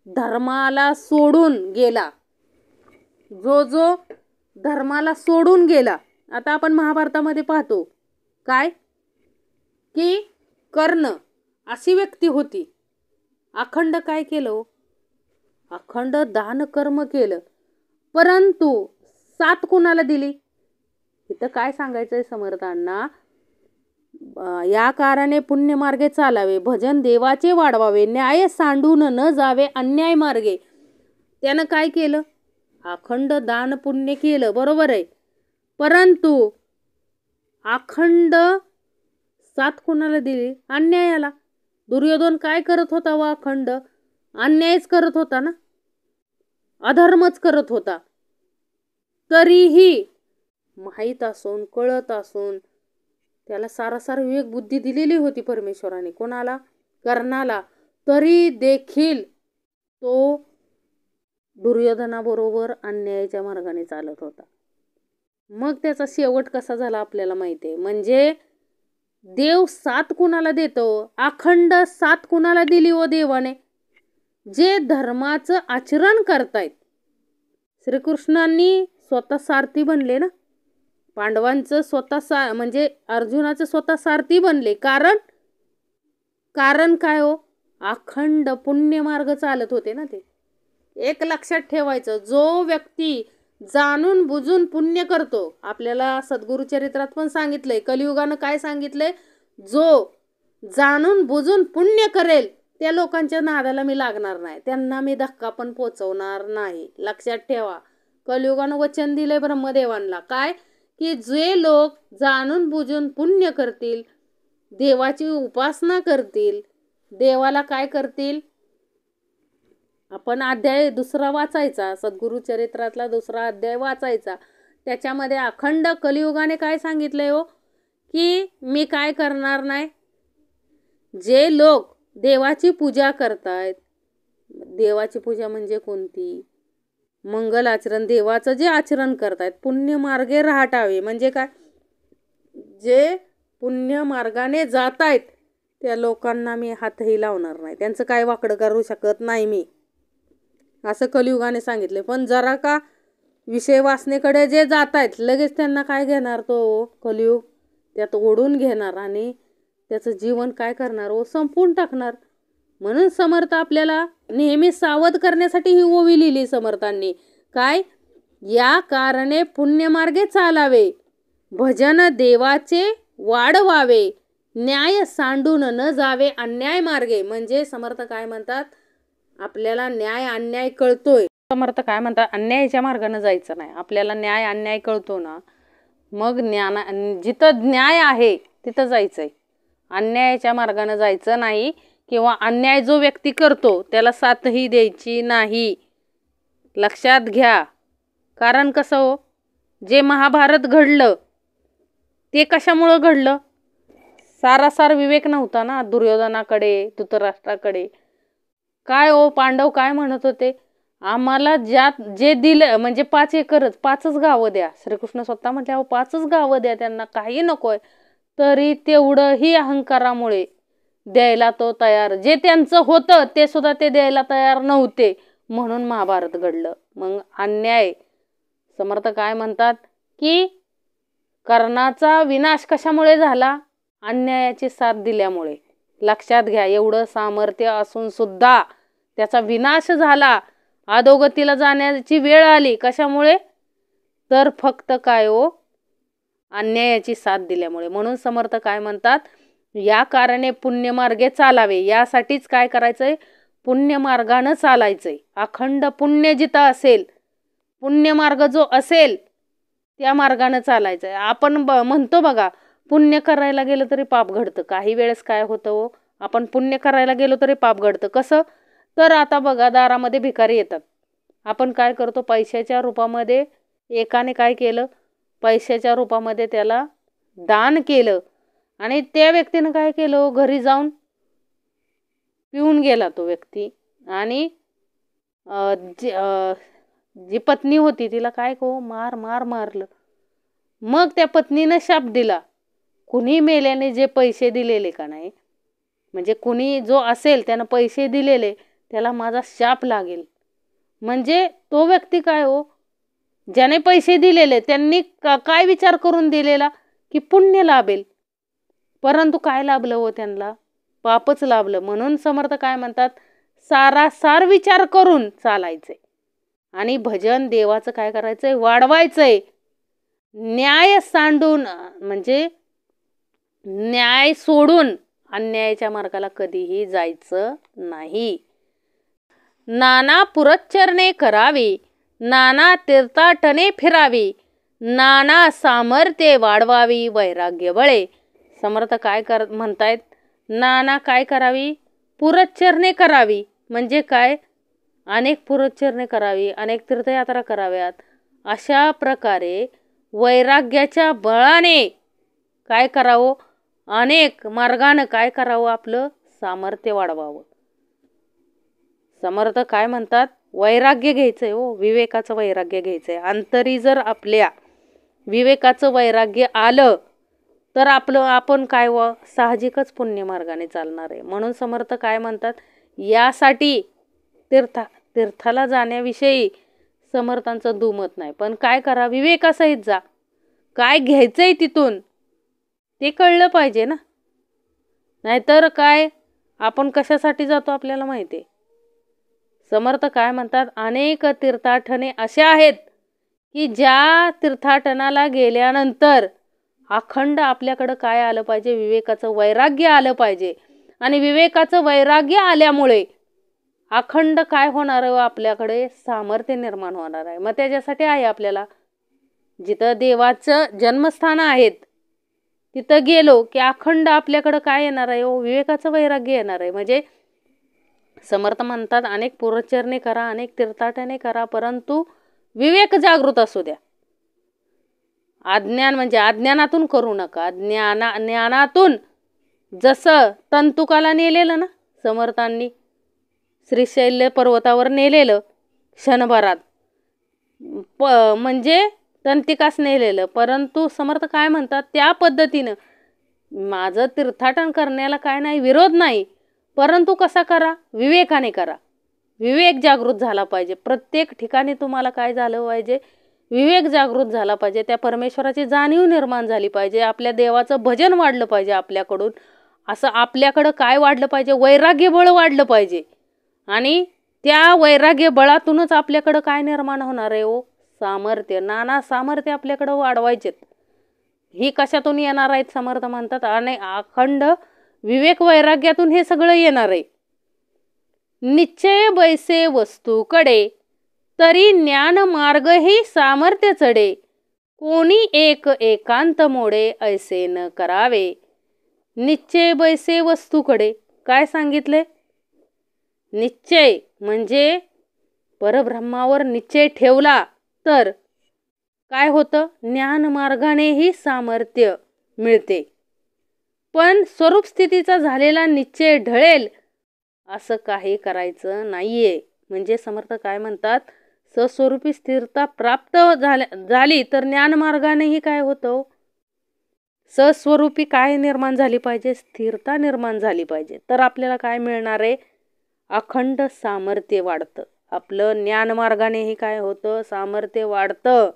धर्माला सोडून गेला, जो धर्माला सोडून गेला. आता आपण महाभारतामध्ये पाहतो काय की कर्ण अशी व्यक्ती होती, अखंड काय केलं? अखंड दान कर्म केलं, परंतु साथ कुणाला दिली? इथं काय सांगायचंय समर्थांना, या कारणे पुण्यमार्गे चालावे, भजन देवाचे वाढवावे, न्याय सांडून न जावे अन्याय मार्गे. त्यानं काय केलं? अखंड दान पुण्य केलं, बरोबर आहे, परंतु अखंड साथ कुणाला दिली? अन्यायाला. दुर्योधन काय करत होता? व अखंड अन्यायच करत होता ना, अधर्मच करत होता. तरीही माहीत असून कळत असून त्याला सारासार विवेक बुद्धी दिलेली होती परमेश्वराने. कोणाला? कर्णाला. तरी देखील तो दुर्योधनाबरोबर अन्यायाच्या मार्गाने चालत होता. मग त्याचा शेवट कसा झाला आपल्याला माहिती आहे. म्हणजे देव साथ कुणाला देतो? अखंड साथ कुणाला दिली व देवाने? जे धर्माचं आचरण करतायत. श्रीकृष्णांनी स्वतः सारथी बनले ना, पांडवांचं स्वतः म्हणजे अर्जुनाचं स्वतः सारथी बनले. कारण काय हो? अखंड पुण्यमार्ग चालत होते ना ते. एक लक्षात ठेवायचं, जो व्यक्ती जाणून बुजून पुण्य करतो, आपल्याला सद्गुरु चरित्रात पण सांगितलंय, कलियुगानं काय सांगितलंय, जो जाणून बुजून पुण्य करेल त्या लोकांच्या नादाला मी लागणार नाही, त्यांना मी धक्का पण पोचवणार नाही. लक्षात ठेवा, कलियुगानं वचन दिलंय ब्रह्मदेवांना, काय की जे लोक जाणून बुजून पुण्य करतील, देवाची उपासना करतील, देवाला काय करतील, आपण अध्याय दुसरा वाचायचा, सद्गुरु चरित्रातला दुसरा अध्याय वाचायचा, त्याच्यामध्ये अखंड कलियुगाने काय सांगितलंय हो, की मी काय करणार नाही. जे लोक देवाची पूजा करतायत, देवाची पूजा म्हणजे कोणती? मंगल आचरण, देवाचं जे आचरण करतायत, पुण्य मार्गे राहटावे. म्हणजे काय? जे पुण्य मार्गाने जातायत त्या लोकांना मी हातही लावणार नाही, त्यांचं काय वाकडं करू शकत नाही मी, असं कलियुगाने सांगितले. पण जरा का विषय वासनेकडे जे जात आहेत, लगेच त्यांना काय घेणार तो कलियुग? त्यात ओढून घेणार आणि त्याचं जीवन काय करणार हो? संपून टाकणार. म्हणून समर्थ आपल्याला नेहमी सावध करण्यासाठी ही ओवी लिहिली समर्थांनी. काय? या कारणे पुण्यमार्गे चालावे, भजन देवाचे वाढवावे, न्याय सांडून न जावे अन्याय मार्गे. म्हणजे समर्थ काय म्हणतात, आपल्याला न्याय अन्याय कळतोय. समर्थ काय म्हणतात, अन्यायाच्या मार्गाने जायचं नाही. आपल्याला न्याय अन्याय कळतो ना, मग जिथं न्याय आहे तिथं जायचंय, अन्यायाच्या मार्गाने जायचं नाही. किंवा अन्याय जो व्यक्ती करतो त्याला साथही द्यायची नाही. लक्षात घ्या. कारण कसं हो, जे महाभारत घडलं ते कशामुळं घडलं? सारासार विवेक नव्हता ना दुर्योधनाकडे, धृतराष्ट्राकडे. काय हो, पांडव काय म्हणत होते, आम्हाला जे दिलं म्हणजे 5 एकरच, 5च गावं द्या. श्रीकृष्ण स्वतः म्हटले, अहो 5च गावं द्या, त्यांना काही नकोय. तरी तेवढंही अहंकारामुळे द्यायला तो तयार, जे त्यांचं होतं ते सुद्धा ते द्यायला तयार नव्हते. म्हणून महाभारत घडलं. मग अन्याय, समर्थ काय म्हणतात की कर्णाचा विनाश कशामुळे झाला? अन्यायाची साथ दिल्यामुळे. लक्षात घ्या, एवढं सामर्थ्य असून सुद्धा त्याचा विनाश झाला, अधोगतीला जाण्याची वेळ आली. कशामुळे? तर फक्त काय हो, अन्यायाची साथ दिल्यामुळे. म्हणून समर्थ काय म्हणतात, या कारणे पुण्यमार्गे चालावे. यासाठीच काय करायचंय, पुण्यमार्गानं चालायचंय. अखंड पुण्य जिथं असेल, पुण्यमार्ग जो असेल त्या मार्गानं चालायचंय. आपण म्हणतो बघा, पुण्य करायला गेलं तरी पाप घडतं. काही वेळेस काय होतं हो, आपण पुण्य करायला गेलो तरी पाप घडतं. कसं? तर आता बघा, दारामध्ये भिकारी येतात, आपण काय करतो, पैशाच्या रूपामध्ये एकाने काय केलं, पैशाच्या रूपामध्ये त्याला दान केलं आणि त्या व्यक्तीनं काय केलं, घरी जाऊन पिऊन गेला तो व्यक्ती. आणि जी पत्नी होती तिला काय मारलं. मग त्या पत्नीनं शाप दिला, कुणी मेल्याने जे पैसे दिलेले का नाही, म्हणजे कुणी जो असेल त्यानं पैसे दिलेले त्याला माझा शाप लागेल. म्हणजे तो व्यक्ती काय हो, ज्याने पैसे दिलेले त्यांनी काय विचार करून दिलेला की पुण्य लाभेल, परंतु काय लाभलं हो त्यांना? पापच लाभलं. म्हणून समर्थ काय म्हणतात, सारासार विचार करून चालायचंय आणि भजन देवाचं काय करायचंय, वाढवायचंय. न्याय सांडून म्हणजे न्याय सोडून अन्यायाच्या मार्गाला कधीही जायचं नाही. नाना पुरच्चरणे करावी, नाना तीर्थाटने फिरावी, नाना सामर्थ्ये वाढवावी वैराग्य बळे. समर्थ काय म्हणतायत, नाना काय करावी, पुरच्चरणे करावी. म्हणजे काय, अनेक पुरच्चरणे करावी, अनेक तीर्थयात्रा कराव्यात. अशा प्रकारे वैराग्याच्या बळाने काय करावं, अनेक मार्गानं काय करावं, आपलं सामर्थ्य वाढवावं. समर्थ काय म्हणतात, वैराग्य घ्यायचंय हो, विवेकाचं वैराग्य घ्यायचंय. अंतरी जर आपल्या विवेकाचं वैराग्य आलं तर आपण काय साहजिकच पुण्य मार्गाने चालणार आहे. म्हणून समर्थ काय म्हणतात, यासाठी तीर्थाला जाण्याविषयी समर्थांचं दुमत नाही. पण काय करा, विवेकासहित जा. काय घ्यायचंय तिथून ते कळलं पाहिजे ना. नाहीतर काय, आपण कशासाठी जातो आपल्याला माहिती आहे. समर्थ काय म्हणतात, अनेक तीर्थाटने अशा आहेत की ज्या तीर्थाटनाला गेल्यानंतर अखंड आपल्याकडं काय आलं पाहिजे, विवेकाचं वैराग्य आलं पाहिजे. आणि विवेकाचं वैराग्य आल्यामुळे अखंड काय होणार आहे, आपल्याकडे सामर्थ्य निर्माण होणार आहे. मग त्याच्यासाठी आहे आपल्याला जिथं देवाचं जन्मस्थान आहेत तिथं गेलो की अखंड आपल्याकडं काय येणार आहे, विवेकाचं वैराग्य येणार आहे. म्हणजे समर्थ म्हणतात, अनेक पुरच्चरणे करा, अनेक तीर्थाटने करा, परंतु विवेक जागृत असू द्या. अज्ञान म्हणजे अज्ञानातून करू नका. ज्ञानातून जसं तंतुकाला नेलेलं ना समर्थांनी, श्रीशैल्य पर्वतावर नेलेलं क्षणभरात, म्हणजे तंतिकास नेलेलं. परंतु समर्थ काय म्हणतात, त्या पद्धतीनं माझं तीर्थाटन करण्याला काय नाही, विरोध नाही, परंतु कसा करा, विवेकाने करा. विवेक जागृत झाला पाहिजे. प्रत्येक ठिकाणी तुम्हाला काय झालं पाहिजे, विवेक जागृत झाला पाहिजे. त्या परमेश्वराची जाणीव निर्माण झाली पाहिजे. आपल्या देवाचं भजन वाढलं पाहिजे आपल्याकडून. असं आपल्याकडं काय वाढलं पाहिजे, वैराग्य बळ वाढलं पाहिजे. आणि त्या वैराग्य बळातूनच आपल्याकडं काय निर्माण होणार आहे, सामर्थ्य. नाना सामर्थ्य आपल्याकडं वाढवायचेत. ही कशातून येणार आहेत, समर्थ म्हणतात, आणि अखंड विवेक वैराग्यातून हे सगळं येणार आहे. निश्चय बैसे वस्तूकडे, तरी ज्ञान मार्ग ही सामर्थ्य चढे, कोणी एक एकांत मोडे ऐसे न करावे. निश्चय बैसे वस्तूकडे काय सांगितले, निश्चय म्हणजे परब्रह्मावर निश्चय ठेवला तर काय होतं, ज्ञान मार्गानेही सामर्थ्य मिळते. पण स्वरूप स्थितीचा झालेला निश्चय ढळेल असं काही करायचं नाहीये. म्हणजे समर्थ काय म्हणतात, सस्वरूपी स्थिरता प्राप्त झाली तर ज्ञान मार्गानेही काय होतं, सस्वरूपी काय निर्माण झाली पाहिजे, स्थिरता निर्माण झाली पाहिजे. तर आपल्याला काय मिळणार आहे, अखंड सामर्थ्य वाढतं. आपलं ज्ञान मार्गानेही काय होतं, सामर्थ्य वाढतं.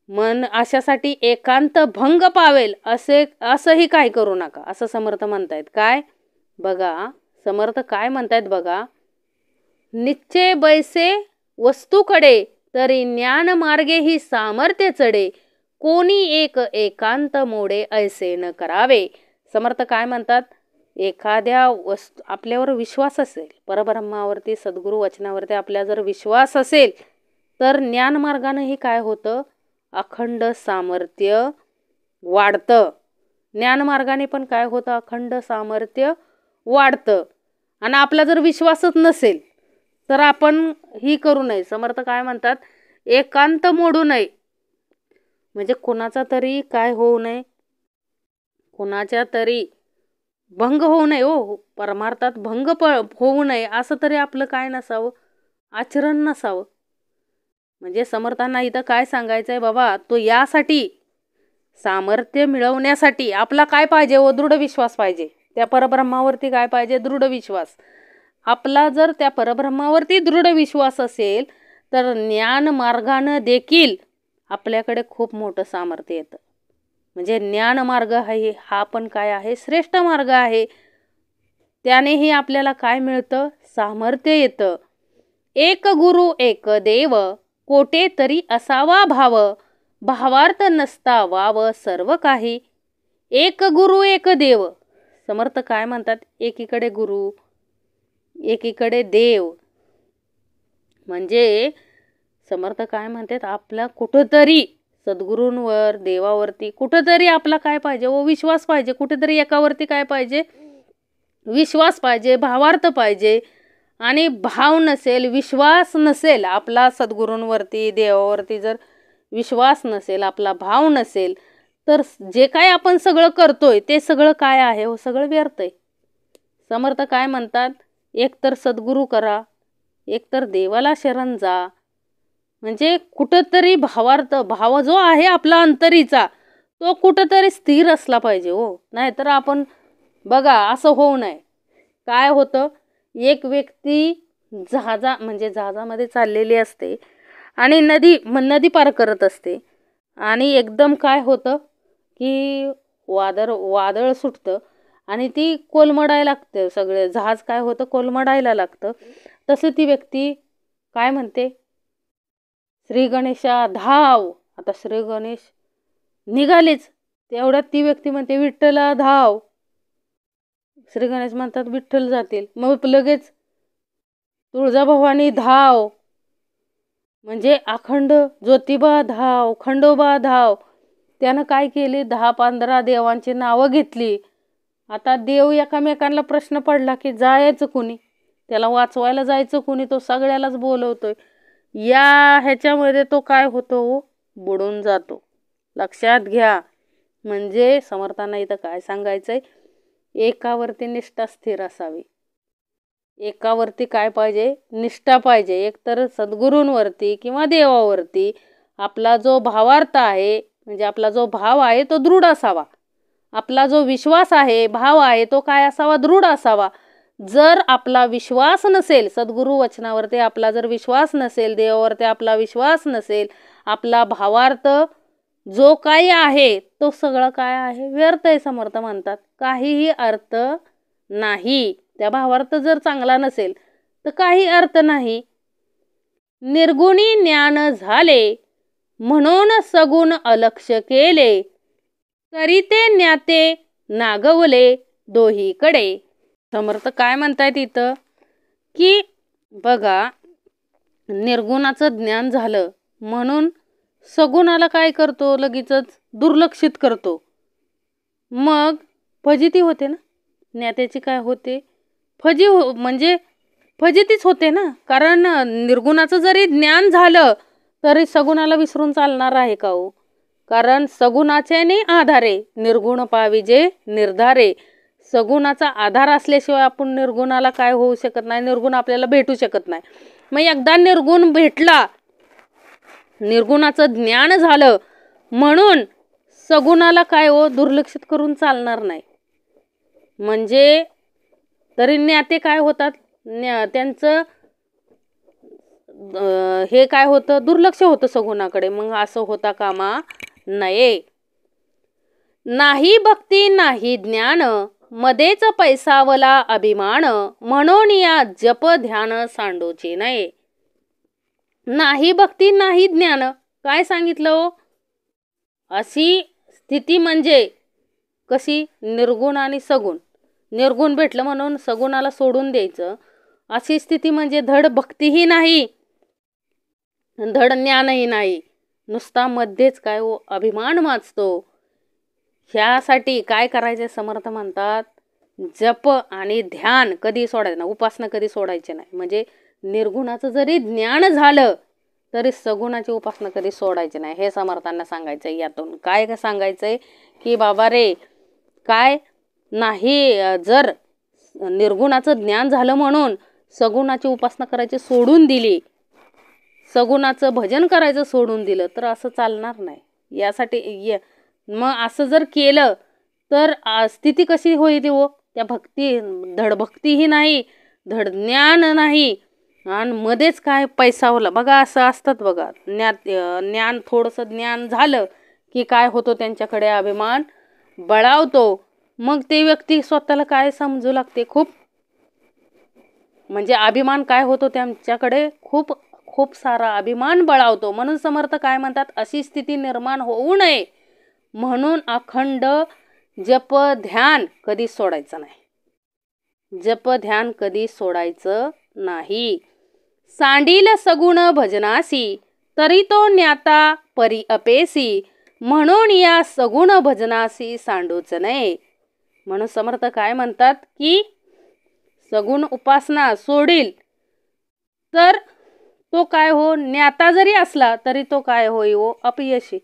मन अशासाठी एकांत भंग पावेल असंही काय करू नका, असं समर्थ म्हणतायत. काय बघा, समर्थ काय म्हणतायत बघा, निश्चय बैसे वस्तूकडे, तरी ज्ञान मार्गे ही सामर्थ्य चढे, कोणी एक एकांत मोडे ऐसे न करावे. समर्थ काय म्हणतात, एखाद्या आपल्यावर विश्वास असेल, परब्रह्मावरती सद्गुरु वचनावरती आपल्या जर विश्वास असेल तर ज्ञान मार्गानेही काय होतं, अखंड सामर्थ्य वाढतं. ज्ञानमार्गाने पण काय होतं, अखंड सामर्थ्य वाढतं. आणि आपला जर विश्वासच नसेल तर आपण ही करू नये. समर्थ काय म्हणतात, एकांत मोडू नये. म्हणजे कोणाचा तरी काय होऊ नये, कोणाच्या तरी भंग होऊ नये, परमार्थात भंग होऊ नये असं तरी आपलं काय नसावं, आचरण नसावं. म्हणजे समर्थांना इथं काय सांगायचंय, बाबा तो यासाठी सामर्थ्य मिळवण्यासाठी आपला काय पाहिजे, दृढ विश्वास पाहिजे. त्या परब्रह्मावरती काय पाहिजे, दृढ विश्वास. आपला जर त्या परब्रह्मावरती दृढ विश्वास असेल तर ज्ञान मार्गानं देखील आपल्याकडे खूप मोठं सामर्थ्य येतं. म्हणजे ज्ञान मार्ग हा पण काय आहे, श्रेष्ठ मार्ग आहे. त्यानेही आपल्याला काय मिळतं? सामर्थ्य येतं. एक गुरु एक देव, कोठे तरी असावा भाव, भावार्थ नसता वाव सर्व काही. एक गुरु एक देव. समर्थ काय म्हणतात? एकीकडे गुरु, एकीकडे देव. म्हणजे समर्थ काय म्हणतात? आपला कुठंतरी सद्गुरूंवर, देवावरती कुठंतरी आपला काय पाहिजे? व विश्वास पाहिजे. कुठेतरी एकावरती काय पाहिजे? विश्वास पाहिजे, भावार्थ पाहिजे. आणि भाव नसेल, विश्वास नसेल आपला सद्गुरूंवरती, देवावरती जर विश्वास नसेल, आपला भाव नसेल, तर जे काय आपण सगळं करतोय ते सगळं काय आहे? हो सगळं व्यर्थ आहे. समर्थ काय म्हणतात? एक तर सद्गुरू करा, एक तर देवाला शरण जा. म्हणजे कुठंतरी भावार्थ, भाव जो आहे आपला अंतरीचा, तो कुठंतरी स्थिर असला पाहिजे हो. नाहीतर आपण बघा असं होऊ नये. काय होतं? एक व्यक्ती जहाजामध्ये चाललेली असते आणि नदी पार करत असते आणि एकदम काय होतं की वादळ सुटतं आणि ती कोलमडायला लागते. सगळे जहाज काय होतं? कोलमडायला लागतं. तसे ती व्यक्ती काय म्हणते? श्री गणेशा धाव. आता श्री गणेश निघालेच, तेवढ्यात ती व्यक्ती म्हणते विठ्ठला धाव. श्री गणेश म्हणतात विठ्ठल जातील. मग लगेच तुळजाभवानी धाव. म्हणजे अखंड ज्योतिबा धाव, खंडोबा धाव. त्यानं काय केली? 10-15 देवांची नावं घेतली. आता देव एकामेकांना प्रश्न पडला की जायचं कुणी? त्याला वाचवायला जायचं कुणी? तो सगळ्यालाच बोलवतोय. या ह्याच्यामध्ये तो काय होतो? बुडून जातो. लक्षात घ्या. म्हणजे समर्थांना इथं काय सांगायचंय? एकावरती निष्ठा स्थिर असावी. एकावरती काय पाहिजे? निष्ठा पाहिजे. एकतर सद्गुरूंवरती किंवा देवावरती आपला जो भावार्थ आहे, म्हणजे आपला जो भाव आहे तो दृढ असावा. आपला जो विश्वास आहे, भाव आहे, तो काय असावा? दृढ असावा. जर आपला विश्वास नसेल, सद्गुरू वचनावरती आपला जर विश्वास नसेल, देवावरती आपला विश्वास नसेल, आपला भावार्थ जो काही आहे तो सगळं काय आहे? व्यर्थ आहे. समर्थ म्हणतात काहीही अर्थ नाही. त्या भावार्थ जर चांगला नसेल तर काही अर्थ नाही. निर्गुणी ज्ञान झाले, म्हणून सगुण अलक्ष केले, तरी ते ज्ञाते नागवले दोहीकडे. समर्थ काय म्हणतायत इथं? की बघा, निर्गुणाचं ज्ञान झालं म्हणून सगुणाला काय करतो? लगेचच दुर्लक्षित करतो. मग फजिती होते ना. ज्ञात्याची काय होते? म्हणजे फजितीच होते ना. कारण निर्गुणाचं जरी ज्ञान झालं तरी सगुणाला विसरून चालणार आहे का हो? कारण सगुणाचे नाही आधारे निर्गुण पाविजे निर्धारे. सगुणाचा आधार असल्याशिवाय आपण निर्गुणाला काय होऊ शकत नाही, निर्गुण आपल्याला भेटू शकत नाही. मग एकदा निर्गुण भेटला, निर्गुणाचं ज्ञान झालं म्हणून सगुणाला काय हो? दुर्लक्षित करून चालणार नाही. म्हणजे तरी ज्ञाते काय होतात? त्यांचं हे काय होतं? दुर्लक्ष होतं सगुणाकडे. मग असं होता कामा नये. नाही भक्ती नाही ज्ञान, मध्येच पैसावला अभिमान, म्हणून या जप ध्यान सांडोचे नये. नाही भक्ती नाही ज्ञान. काय सांगितलं हो? अशी स्थिती म्हणजे कशी? निर्गुण आणि सगुण. निर्गुण भेटलं म्हणून सगुणाला सोडून द्यायचं. अशी स्थिती म्हणजे धड भक्तीही नाही, धड ज्ञानही नाही. नुसता मध्येच काय हो? अभिमान माजतो. ह्यासाठी काय करायचे? समर्थ म्हणतात जप आणि ध्यान कधी सोडायचं नाही, उपासना कधी सोडायची नाही. म्हणजे निर्गुणाचं जरी ज्ञान झालं तरी सगुणाची उपासना कधी सोडायची नाही. हे समर्थांना सांगायचंय. यातून काय सांगायचंय? की बाबा रे, काय नाही, जर निर्गुणाचं ज्ञान झालं म्हणून सगुणाची उपासना करायची सोडून दिली, सगुणाचं भजन करायचं सोडून दिलं तर असं चालणार नाही. यासाठी मग असं जर केलं तर स्थिती कशी होईल हो? त्या धड भक्तीही नाही, धड ज्ञान नाही, आणि मध्येच काय पैसावला. बघा असं असतात बघा. ज्ञान थोडंसं ज्ञान झालं की काय होतो? त्यांच्याकडे अभिमान बळावतो. मग ते व्यक्ती स्वतःला काय समजू लागते? खूप म्हणजे अभिमान काय होतो त्यांच्याकडे, खूप खूप सारा अभिमान बळावतो. म्हणून समर्थ काय म्हणतात, अशी स्थिती निर्माण होऊ नये म्हणून अखंड जप ध्यान कधी सोडायचं नाही. जप ध्यान कधी सोडायचं नाही. सांडील सगुण भजनासी तरी तो ज्ञाता परी अपेसी म्हणून या सगुण भजनासी सांडूच नये. म्हणून समर्थ काय म्हणतात की सगुण उपासना सोडील तर तो काय हो, ज्ञाता जरी असला तरी तो काय होईल हो, अपयशी.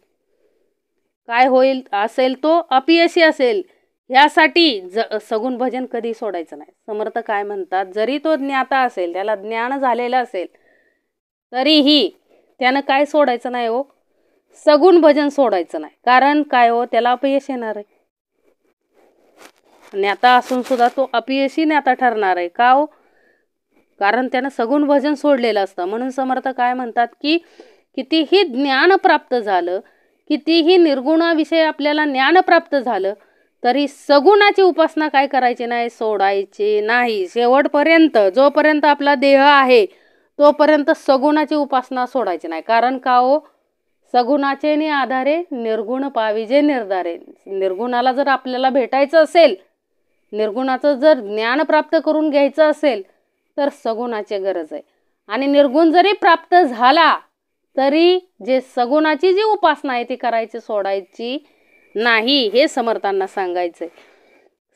काय होईल असेल तो अपयशी असेल. यासाठी सगुण भजन कधी सोडायचं नाही. समर्थ काय म्हणतात, जरी तो ज्ञाता असेल, त्याला ज्ञान झालेलं असेल, तरीही त्यानं काय सोडायचं नाही हो, सगुण भजन सोडायचं नाही. कारण काय हो, त्याला अपयश येणार आहे. ज्ञाता असून सुद्धा तो अपयशी ज्ञाता ठरणार आहे. का हो, कारण त्यानं सगुण भजन सोडलेलं असतं. म्हणून समर्थ काय म्हणतात की कितीही ज्ञान प्राप्त झालं, कितीही निर्गुणाविषयी आपल्याला ज्ञान प्राप्त झालं, तरी सगुणाची उपासना काय करायची नाही, सोडायची नाही. शेवटपर्यंत, जोपर्यंत आपला देह आहे तोपर्यंत सगुणाची उपासना सोडायची नाही. कारण का हो, सगुणाचे नि आधारे निर्गुण पाविजे निर्धारे. निर्गुणाला जर आपल्याला भेटायचं असेल, निर्गुणाचं जर ज्ञान प्राप्त करून घ्यायचं असेल तर सगुणाची गरज आहे. आणि निर्गुण जरी प्राप्त झाला तरी जे सगुणाची जी उपासना आहे ती करायची, सोडायची नाही, हे समर्थांना सांगायचंय.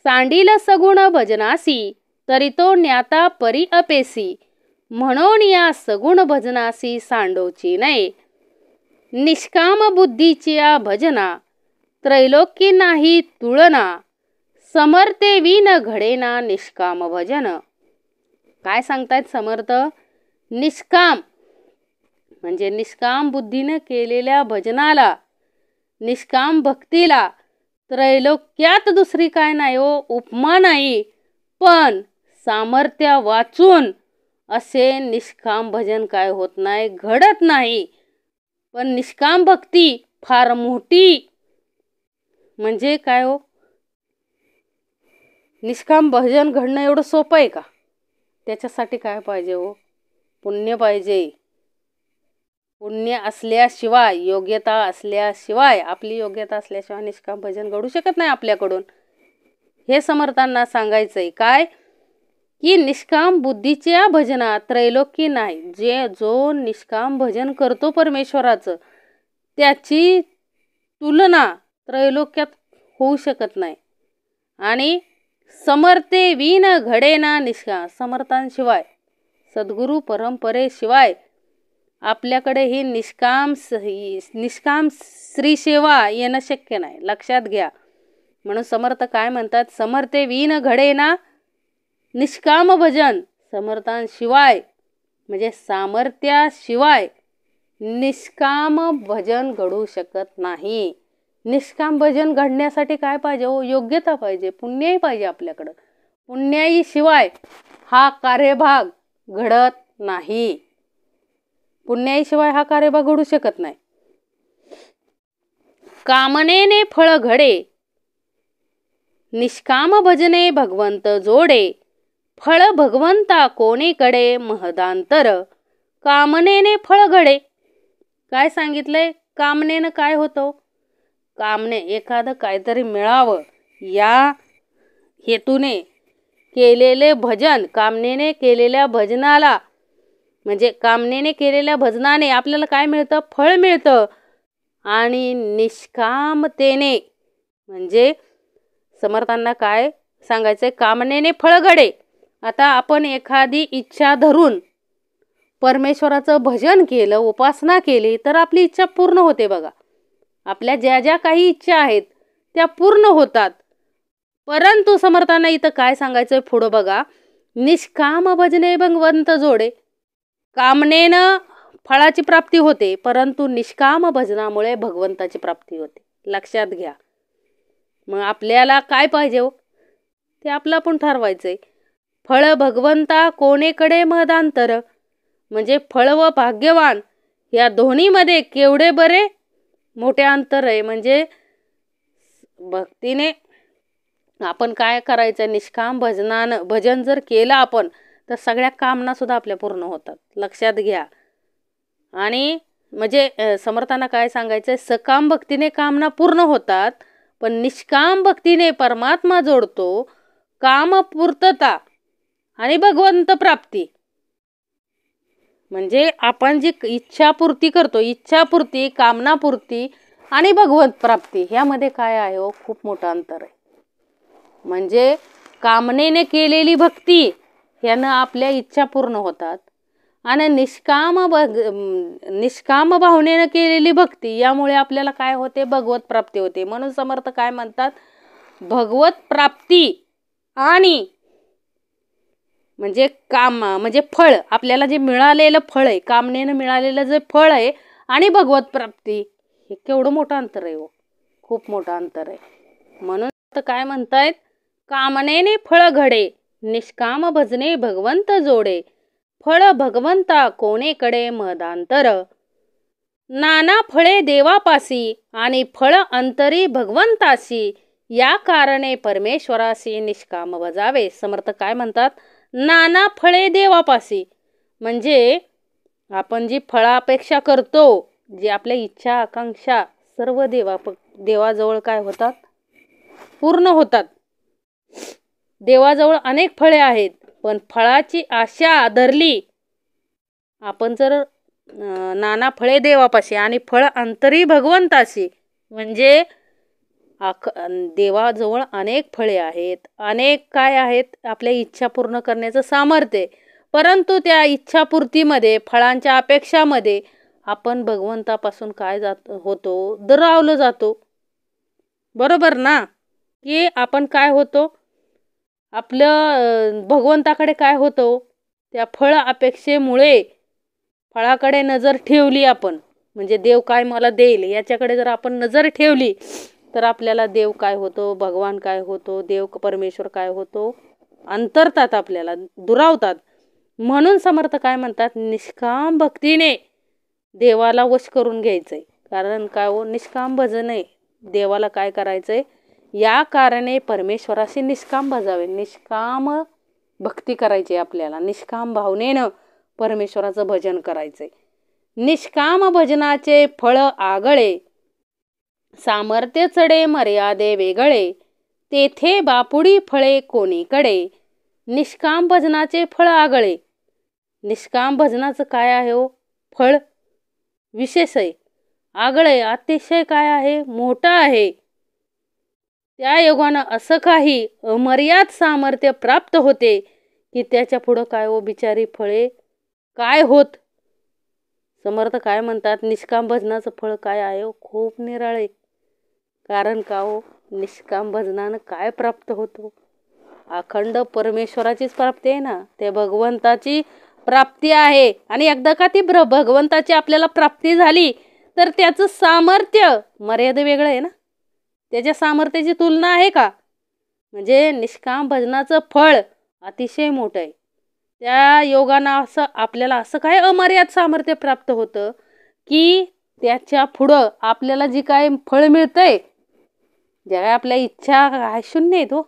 सांडील सगुण भजनासी तरी तो ज्ञाता परी अपेसी म्हणून या सगुण भजनासी सांडोची नये. निष्काम बुद्धीची या भजना त्रैलोकी नाही तुळना समर्थे विन घडेना निष्काम भजन. काय सांगतायत समर्थ, निष्काम म्हणजे निष्काम बुद्धीने केलेल्या भजनाला, निष्काम भक्तीला त्रैलोक्यात दुसरी काय नाही हो, उपमा नाही. पण सामर्थ्य वाचून असे निष्काम भजन काय होत नाही, घडत नाही. पण निष्काम भक्ती फार मोठी. म्हणजे काय हो, निष्काम भजन घडणं एवढं सोपं आहे का? त्याच्यासाठी काय पाहिजे हो, पुण्य पाहिजे. पुण्य असल्याशिवाय, योग्यता असल्याशिवाय, आपली योग्यता असल्याशिवाय निष्काम भजन घडू शकत नाही आपल्याकडून. हे समर्थांना सांगायचंय काय की निष्काम बुद्धीच्या भजना त्रैलोकी नाही. जो निष्काम भजन करतो परमेश्वराचं, त्याची तुलना त्रैलोक्यात होऊ शकत नाही. आणि समर्थे विन घडेना निष्काम, समर्थांशिवाय, सद्गुरू परंपरेशिवाय आपल्याकडे ही निष्काम श्री सेवा येणं शक्य नाही. लक्षात घ्या. म्हणून समर्थ काय म्हणतात, समर्थे विन घडेना निष्काम भजन. समर्थांशिवाय म्हणजे सामर्थ्याशिवाय निष्काम भजन घडू शकत नाही. निष्काम भजन घडण्यासाठी काय पाहिजे हो, योग्यता पाहिजे, पुण्यही पाहिजे आपल्याकडं. पुण्याईशिवाय हा कार्यभाग घडत नाही. पुण्याईशिवाय हा कार्यभाग घडू शकत नाही. कामनेने फळ घडे निष्काम भजने भगवंत जोडे. फळ भगवंता कोणीकडे महदांतर. कामनेने फळ घडे. काय सांगितलंय, कामनेनं काय होतं, कामने एखादं काहीतरी मिळावं या हेतूने केलेले भजन, कामनेने केलेल्या भजनाला म्हणजे कामनेने केलेल्या भजनाने आपल्याला काय मिळतं, फळ मिळतं. आणि निष्कामतेने म्हणजे समर्थांना काय सांगायचंय, कामनेने फळ घडे. आता आपण एखादी इच्छा धरून परमेश्वराचं भजन केलं, उपासना केली तर आपली इच्छा पूर्ण होते बघा. आपल्या ज्या ज्या काही इच्छा आहेत त्या पूर्ण होतात. परंतु समर्थांना इथं काय सांगायचंय पुढं बघा, निष्काम भजने भगवंत जोडे. कामनेनं फळाची प्राप्ती होते, परंतु निष्काम भजनामुळे भगवंताची प्राप्ती होते. लक्षात घ्या. मग आपल्याला काय पाहिजे हो, ते आपलं आपण ठरवायचंय. फळ भगवंता कोणीकडे महदांतर म्हणजे फळ व भाग्यवान या दोन्हीमध्ये केवढे बरे मोठे अंतर आहे. म्हणजे भक्तीने आपण काय करायचं, निष्काम भजन जर केलं आपण तर सगळ्या कामना सुद्धा आपल्या पूर्ण होतात. लक्षात घ्या. आणि म्हणजे समर्थांना काय सांगायचं आहे, सकाम भक्तीने कामना पूर्ण होतात, पण निष्काम भक्तीने परमात्मा जोडतो, कामपूर्तता आणि भगवंत प्राप्ती. म्हणजे आपण जी इच्छापूर्ती करतो, इच्छापूर्ती, कामनापूर्ती आणि भगवंत प्राप्ती, ह्यामध्ये काय आहे हो, खूप मोठं अंतर आहे. म्हणजे कामनेने केलेली भक्ती ह्यानं आपल्या इच्छा पूर्ण होतात आणि निष्काम भावनेनं केलेली भक्ती यामुळे आपल्याला काय होते, भगवत प्राप्ती होते. म्हणून समर्थ काय म्हणतात, भगवत प्राप्ती आणि म्हणजे म्हणजे फळ, आपल्याला जे मिळालेलं फळ आहे, कामनेनं मिळालेलं जे फळ आहे आणि भगवत प्राप्ती, हे केवढं मोठं अंतर आहे हो, खूप मोठं अंतर आहे. म्हणून काय म्हणतायत, कामनेने फळ घडे, निष्काम भजने भगवंत जोडे, फळ भगवंता कोणेकडे मदांतर, नाना फळे देवापासी आणि फळ अंतरी भगवंतासी, या कारणे परमेश्वरासी निष्काम भजावे. समर्थ काय म्हणतात, नाना फळे देवापासी, म्हणजे आपण जी फळापेक्षा करतो, जी आपल्या इच्छा आकांक्षा सर्व देवाजवळ काय होतात, पूर्ण होतात. देवाजवळ अनेक फळे आहेत, पण फळाची आशा धरली आपण जर, नाना फळे देवापाशी आणि फळ अंतरी भगवंताशी, म्हणजे देवाजवळ अनेक फळे आहेत, अनेक काय आहेत, आपल्या इच्छा पूर्ण करण्याचं सामर्थ्य, परंतु त्या इच्छापूर्तीमध्ये, फळांच्या अपेक्षामध्ये आपण भगवंतापासून काय होतो, दुरावलो जातो. बरोबर ना, की आपण काय होतो, आपलं भगवंताकडे काय होतो, त्या फळ अपेक्षेमुळे फळाकडे नजर ठेवली आपण, म्हणजे देव काय मला देईल याच्याकडे जर आपण नजर ठेवली, तर आपल्याला देव काय होतो, भगवान काय होतो, देव परमेश्वर काय होतो, अंतरतात, आपल्याला दुरावतात. म्हणून समर्थ काय म्हणतात, निष्काम भक्तीने देवाला वश करून घ्यायचंय. कारण काय हो, निष्काम भजन आहे, देवाला काय करायचंय, या कारणे परमेश्वराशी निष्काम भजावे, निष्काम भक्ती करायची आपल्याला, निष्काम भावनेनं परमेश्वराचं भजन करायचंय. निष्काम भजनाचे फळ आगळे, सामर्थ्य चढे मर्यादे वेगळे, तेथे बापुडी फळे कोणीकडे, निष्काम भजनाचे फळ आगळे. निष्काम भजनाचं काय आहे हो, फळ विशेष आहे, आगळे अतिशय काय आहे, मोठं आहे. त्या योगानं असं काही अमर्याद सामर्थ्य प्राप्त होते की त्याच्या पुढं काय हो, बिचारी फळे काय होत. समर्थ काय म्हणतात, निष्काम भजनाचं फळ काय आहे, खूप निराळे. कारण का हो, निष्काम भजनानं काय प्राप्त होतो, अखंड परमेश्वराचीच प्राप्ती आहे ना, ते भगवंताची प्राप्ती आहे. आणि एकदा का ती भगवंताची आपल्याला प्राप्ती झाली तर त्याचं सामर्थ्य मर्यादा वेगळं आहे ना, त्याच्या सामर्थ्याची तुलना आहे का. म्हणजे निष्काम भजनाचं फळ अतिशय मोठं आहे. त्या योगानं असं आपल्याला असं काय अमर्याद सामर्थ्य प्राप्त होतं की त्याच्या पुढं आपल्याला जी काय फळ मिळतंय, ज्या काय आपल्या इच्छा काय शून्य आहेत हो,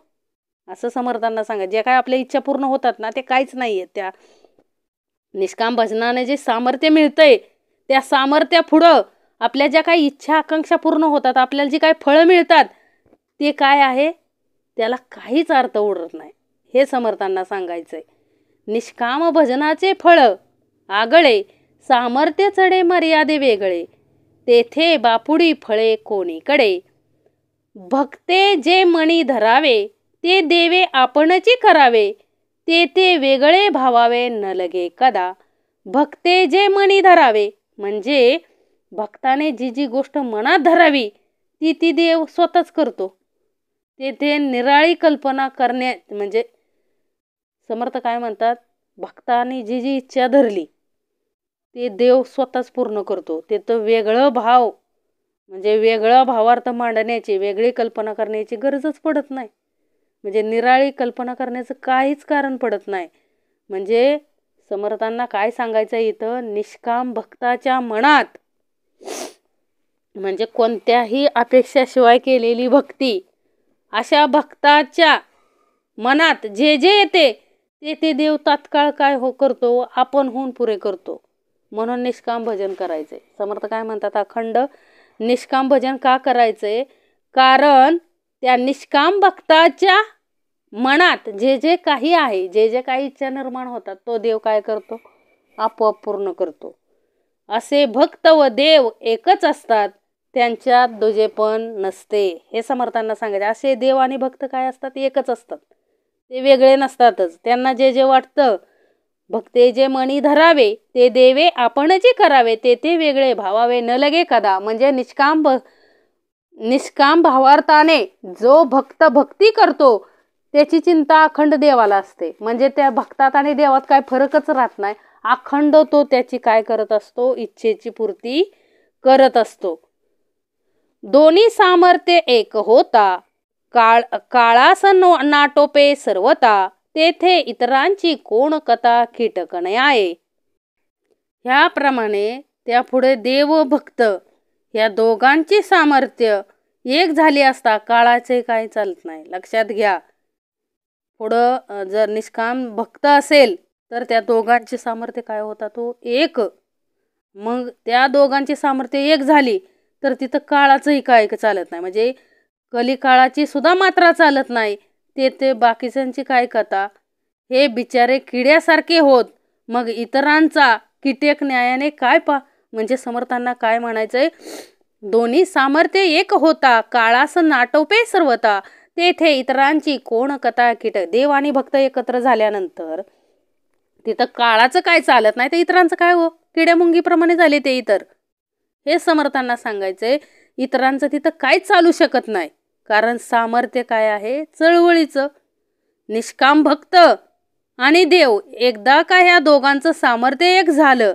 असं समर्थांना सांगा, जे काय आपल्या इच्छा पूर्ण होतात ना, ते काहीच नाही आहे. त्या निष्काम भजनाने जे सामर्थ्य मिळतंय, त्या सामर्थ्या पुढं आपल्या ज्या काही इच्छा आकांक्षा पूर्ण होतात, आपल्याला जी काही फळं मिळतात, ते काय आहे, त्याला काहीच अर्थ उरत नाही. हे समर्थांना सांगायचंय. निष्काम भजनाचे फळ आगळे, सामर्थ्य चढे मर्यादे वेगळे, तेथे बापुडी फळे कोणीकडे, भक्ते जे मनी धरावे, ते देवे आपणची करावे, ते वेगळे भावावे न लगे कदा. भक्ते जे मनी धरावे, म्हणजे भक्ताने जी जी गोष्ट मनात धरावी ती देव स्वतःच करतो. ते निराळी कल्पना करण्या, म्हणजे समर्थ काय म्हणतात, भक्ताने जी जी इच्छा धरली ते देव स्वतःच पूर्ण करतो. ते तर वेगळं भाव, म्हणजे वेगळा भावार्थ मांडण्याची, वेगळी कल्पना करण्याची गरजच पडत नाही. म्हणजे निराळी कल्पना करण्याचं काहीच कारण पडत नाही. म्हणजे समर्थांना काय सांगायचं इथं, निष्काम भक्ताच्या मनात, म्हणजे कोणत्याही अपेक्षाशिवाय केलेली भक्ती, अशा भक्ताच्या मनात जे जे येते ते देव तात्काळ काय करतो, आपणहून पुरे करतो. म्हणून निष्काम भजन करायचे. समर्थ काय म्हणतात, अखंड निष्काम भजन का करायचे? कारण त्या निष्काम भक्ताच्या मनात जे जे काही आहे, जे जे काही इच्छा निर्माण होतात, तो देव काय करतो, आपोआप पूर्ण करतो. असे भक्त व देव एकच असतात, त्यांच्यात दुजेपण नसते. हे समर्थांना सांगायचे. असे देव आणि भक्त काय असतात, एकच असतात, ते वेगळे नसतातच. त्यांना जे जे वाटतं, भक्ते जे मनी धरावे ते देवे आपण जे करावे, ते वेगळे भावावे न लगे कदा. म्हणजे निष्काम भावार्थाने जो भक्त भक्ती करतो त्याची चिंता अखंड देवाला असते. म्हणजे त्या भक्तात आणि देवात काय फरकच राहत नाही. अखंड तो त्याची काय करत असतो, इच्छेची पूर्ती करत असतो. दोन्ही सामर्थ्य एक होता, काळास नाटोपे सर्वता, तेथे इतरांची कोण कथा कीटकण्याये. ह्याप्रमाणे त्यापुढे देव व भक्त या दोघांची सामर्थ्य एक झाली असता काळाचे काय चालत नाही. लक्षात घ्या. पुढं जर निष्काम भक्त असेल तर त्या दोघांची सामर्थ्य काय होता, तो एक. मग त्या दोघांची सामर्थ्य एक झाली तर तिथं काळाचंही काय चालत नाही. म्हणजे कलिकाळाची सुद्धा मात्रा चालत नाही. ते बाकीच्यांची काय कथा, हे बिचारे किड्यासारखे होत मग इतरांचा कीटक न्यायाने काय म्हणजे समर्थांना काय म्हणायचंय, दोन्ही सामर्थ्य एक होता, काळास नाटोपे सर्वता, तेथे इतरांची कोण कथा कीटक. देव आणि भक्त एकत्र झाल्यानंतर तिथं काळाचं काय चालत नाही, तर इतरांचं काय हो, किड्यामुंगीप्रमाणे झाले ते इतर. हे समर्थांना सांगायचंय. इतरांचं तिथं काहीच चालू शकत नाही, कारण सामर्थ्य काय आहे, चळवळीचं. निष्काम भक्त आणि देव एकदा का ह्या दोघांचं सामर्थ्य एक झालं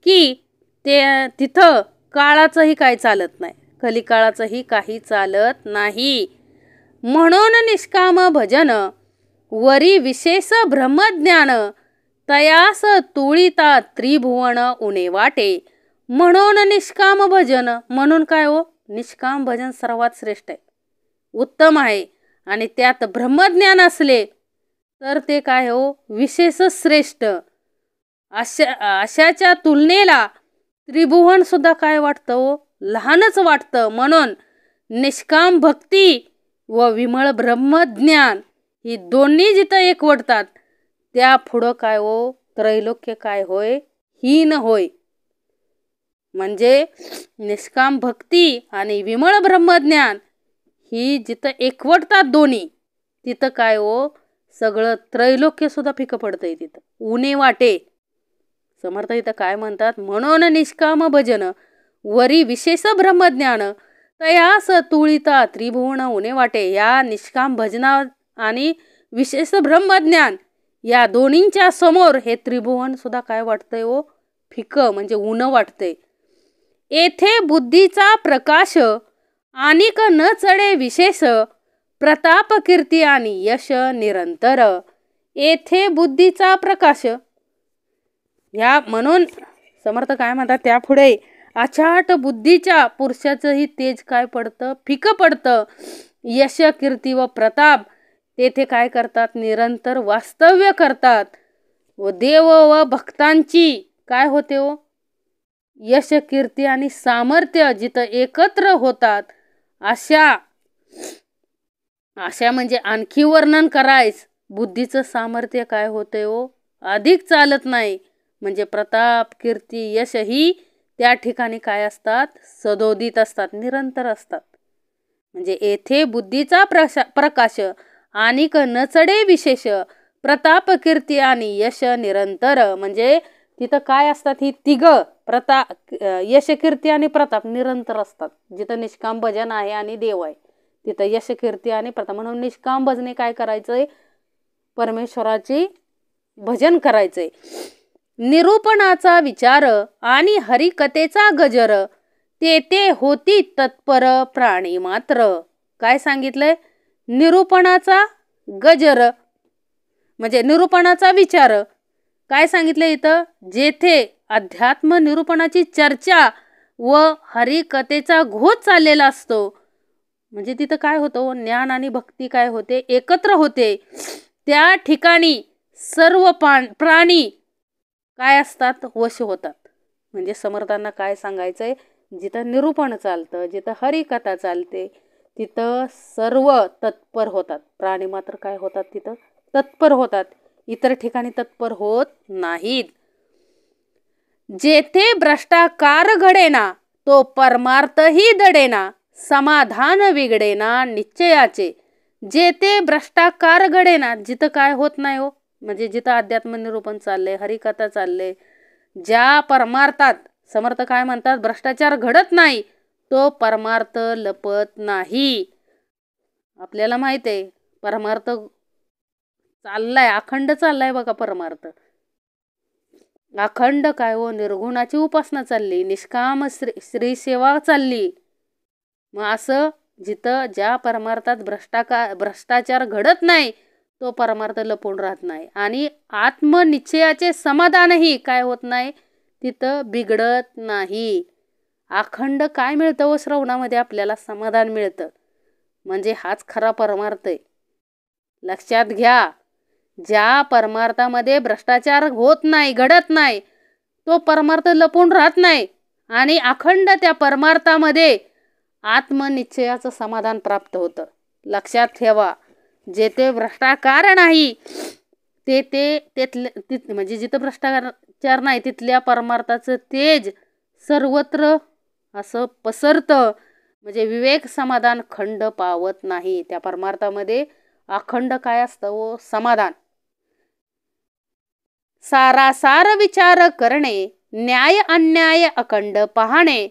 की ते तिथं काळाचंही काय चालत नाही, कलिकाळाचंही काही चालत नाही. म्हणून निष्काम भजन वरी विशेष ब्रह्मज्ञान, तयास तुळिता त्रिभुवन उणे वाटे. म्हणून निष्काम भजन, म्हणून काय हो, निष्काम भजन सर्वात श्रेष्ठ आहे, उत्तम आहे. आणि त्यात ब्रह्मज्ञान असले तर ते काय हो, विशेष श्रेष्ठ. अशाच्या तुलनेला त्रिभुवन सुद्धा काय वाटतं हो, लहानच वाटतं. म्हणून निष्काम भक्ती व विमळ ब्रह्मज्ञान ही दोन्ही जिथं एकवटतात त्या पुढं काय हो, त्रैलोक्य काय होय, हीन होय. म्हणजे निष्काम भक्ती आणि विमळ ब्रह्मज्ञान ही जिथं एकवटतात दोन्ही, तिथं काय हो, सगळं त्रैलोक्य सुद्धा फिकं पडतंय, तिथं उणे वाटे. समर्थ इथं काय म्हणतात, म्हणून निष्काम भजन वरी विशेष ब्रह्मज्ञान, तयास तुळिता त्रिभुवन उणे वाटे. या निष्काम भजना आणि विशेष ब्रह्मज्ञान या दोन्हींच्या समोर हे त्रिभुवन सुद्धा काय वाटतंय हो, फिकं, म्हणजे ऊन वाटतंय. येथे बुद्धीचा प्रकाश आणिक न चढे विशेष, प्रताप कीर्ती आणि यश निरंतर. येथे बुद्धीचा प्रकाश, ह्या म्हणून समर्थ काय म्हणतात, त्यापुढे अचाट बुद्धीच्या पुरुषाचंही तेज काय पडतं, फिकं पडतं. यश कीर्ती व प्रताप तेथे काय करतात, निरंतर वास्तव्य करतात. व देव व भक्तांची काय होते हो, यश कीर्ती आणि सामर्थ्य जिथं एकत्र होतात. अशा म्हणजे आणखी वर्णन करायच, बुद्धीचं सामर्थ्य काय होते हो, अधिक चालत नाही. म्हणजे प्रताप कीर्ती यश ही त्या ठिकाणी काय असतात, सदोदित असतात, निरंतर असतात. म्हणजे येथे बुद्धीचा प्रकाश आणिक न चढे विशेष, प्रताप कीर्ती आणि यश निरंतर. म्हणजे तिथं काय असतात, ही तिघं यश कीर्ती आणि प्रताप निरंतर असतात. जिथं निष्काम भजन आहे आणि देव आहे तिथं यश कीर्ती आणि प्रताप. म्हणून निष्काम भजने काय करायचंय, परमेश्वराची भजन करायचंय. निरूपणाचा विचार आणि हरिकथेचा गजर, ते होती तत्पर प्राणी मात्र. काय सांगितलंय, निरूपणाचा गजर म्हणजे निरूपणाचा विचार. काय सांगितलं इथं, जेथे अध्यात्म निरूपणाची चर्चा व हरिकथेचा घोष चाललेला असतो, म्हणजे तिथं काय होतं, ज्ञान आणि भक्ती काय होते, एकत्र होते. त्या ठिकाणी सर्व प्राणी काय असतात, वश होतात. म्हणजे समर्थांना काय सांगायचंय, जिथं निरूपण चालतं, जिथं हरिकथा चालते, तिथं सर्व तत्पर होतात. प्राणी मात्र काय होतात, तिथं तत्पर होतात, इतर ठिकाणी तत्पर होत नाहीत. जेथे भ्रष्टाचार घडेना तो परमार्थही दडेना, समाधान बिघडेना निश्चयाचे. जेथे भ्रष्टाचार घडेना, जिथं काय होत नाही हो, म्हणजे जिथं अध्यात्म निरूपण चाललंय, हरिकथा चाललंय, ज्या परमार्थात समर्थ काय म्हणतात, भ्रष्टाचार घडत नाही, तो परमार्थ लपत नाही. आपल्याला माहित आहे परमार्थ चाललाय, अखंड चाललाय बघा परमार्थ. अखंड काय हो, निर्गुणाची उपासना चालली, निष्काम श्री सेवा चालली. मग असं जिथं ज्या परमार्थात भ्रष्टाचार घडत नाही, तो परमार्थ लपून राहत नाही. आणि आत्मनिश्चयाचे समाधानही काय होत नाही, तिथं बिघडत नाही. अखंड काय मिळतं हो, श्रवणामध्ये आपल्याला समाधान मिळतं. म्हणजे हाच खरा परमार्थ आहे. लक्षात घ्या, ज्या परमार्थामध्ये भ्रष्टाचार होत नाही, घडत नाही, तो परमार्थ लपून राहत नाही. आणि अखंड त्या परमार्थामध्ये आत्मनिश्चयाचं समाधान प्राप्त होतं. लक्षात ठेवा, जेथे भ्रष्टाचार नाही म्हणजे जिथं भ्रष्टाचार नाही, तिथल्या परमार्थाचं तेज सर्वत्र असं पसरतं. म्हणजे विवेक समाधान खंड पावत नाही. त्या परमार्थामध्ये अखंड काय असतं व समाधान. सारासार विचार करणे, न्याय अन्याय अखंड पाहणे,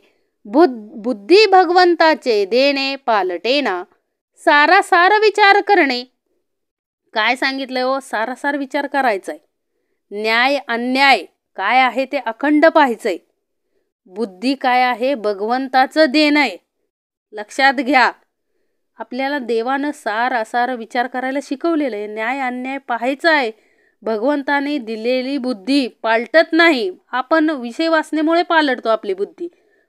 बुद्धी भगवंताचे देणे पालटेना. सारासार विचार करणे, काय सांगितलंय हो, सारासार विचार करायचाय. न्याय अन्याय काय आहे ते अखंड पाहायचंय. बुद्धी काय आहे, भगवंताचं देणं आहे. लक्षात घ्या, आपल्याला देवानं सारासार विचार करायला शिकवलेलं आहे. न्याय अन्याय पाहायचा आहे. भगवंताने दिलेली बुद्धी पालटत नाही. आपण विषय वासनेमुळे पालटतो आपली बुद्धी.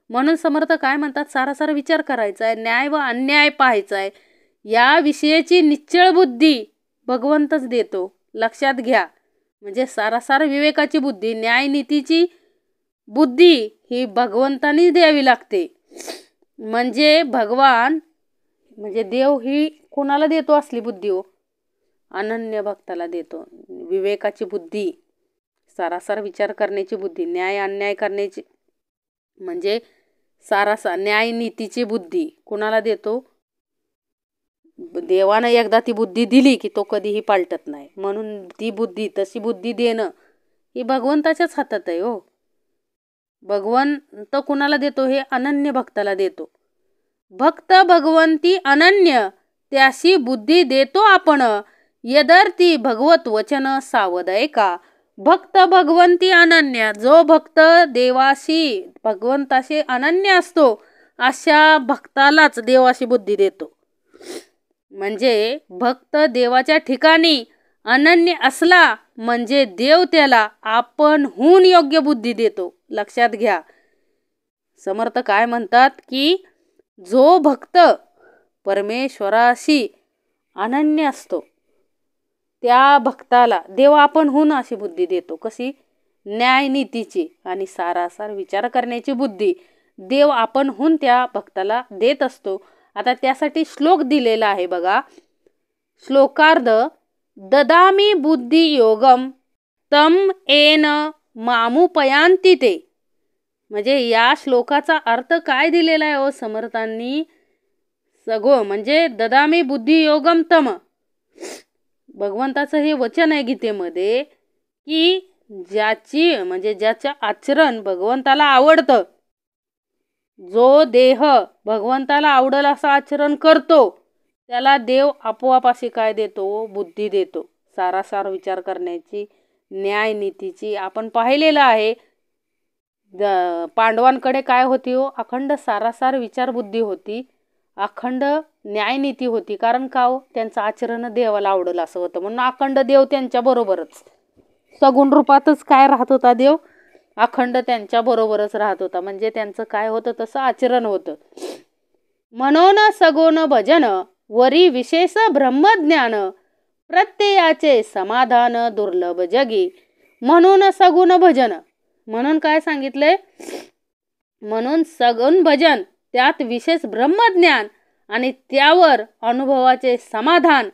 म्हणून समर्थ काय म्हणतात, सारासार विचार करायचा आहे, न्याय व अन्याय पाहायचा आहे. या विषयाची निश्चळ बुद्धी भगवंतच देतो. लक्षात घ्या, म्हणजे सारासार विवेकाची बुद्धी, न्याय नीतीची बुद्धी ही भगवंतानी द्यावी लागते. म्हणजे भगवान म्हणजे देव ही कोणाला देतो असली बुद्धी हो, अनन्य भक्ताला देतो. विवेकाची बुद्धी, सारासार विचार करण्याची बुद्धी, न्याय अन्याय करण्याची म्हणजे सारासार न्याय नीतीची बुद्धी कोणाला देतो, देवानं एकदा ती बुद्धी दिली की तो कधीही पालटत नाही. म्हणून ती बुद्धी, तशी बुद्धी देणं ही भगवंताच्याच हातात आहे हो. भगवंत कुणाला देतो, हे अनन्य भक्ताला देतो. भक्त भगवंती अनन्य, त्याशी बुद्धी देतो आपण, यदर्थी भगवत वचन सावध ऐका. भक्त भगवंती अनन्य, जो भक्त देवाशी भगवंताशी अनन्य असतो, अशा भक्तालाच देवाशी बुद्धी देतो. म्हणजे भक्त देवाच्या ठिकाणी अनन्य असला म्हणजे देव त्याला आपणहून योग्य बुद्धी देतो. लक्षात घ्या, समर्थ काय म्हणतात की जो भक्त परमेश्वराशी अनन्य असतो, त्या भक्ताला देव आपणहून अशी बुद्धी देतो. कशी, न्याय नीतीची आणि सारासार विचार करण्याची बुद्धी देव आपणहून त्या भक्ताला देत असतो. आता त्यासाठी श्लोक दिलेला आहे बघा. श्लोकार्ध, ददामी बुद्धी योगम तम येन मामुपयांती ते. म्हणजे या श्लोकाचा अर्थ काय दिलेला आहे हो समर्थांनी, म्हणजे ददामी बुद्धी योगम तम, भगवंताचं हे वचन आहे गीतेमध्ये की ज्याचं आचरण भगवंताला आवडतं, जो देह भगवंताला आवडेल असं आचरण करतो, त्याला देव आपोआप अशी काय देतो, बुद्धी देतो. सारासार विचार करण्याची, न्याय नीतीची. आपण पाहिलेलं आहे पांडवांकडे काय होती हो, अखंड सारासार विचार बुद्धी होती, अखंड न्याय नीती होती. कारण का हो, त्यांचं आचरण देवाला आवडलं असं होतं. म्हणून अखंड देव त्यांच्या बरोबरच, सगुण रूपातच काय राहत होता देव, अखंड त्यांच्या बरोबरच राहत होता. म्हणजे त्यांचं काय होतं, तसं आचरण होतं. म्हणून सगुण भजन वरी विशेष ब्रह्मज्ञान, प्रत्ययाचे समाधान दुर्लभ जगी, म्हणून सगुण भजन. म्हणून काय सांगितलंय? म्हणून सगुण भजन, त्यात विशेष ब्रह्मज्ञान आणि त्यावर अनुभवाचे समाधान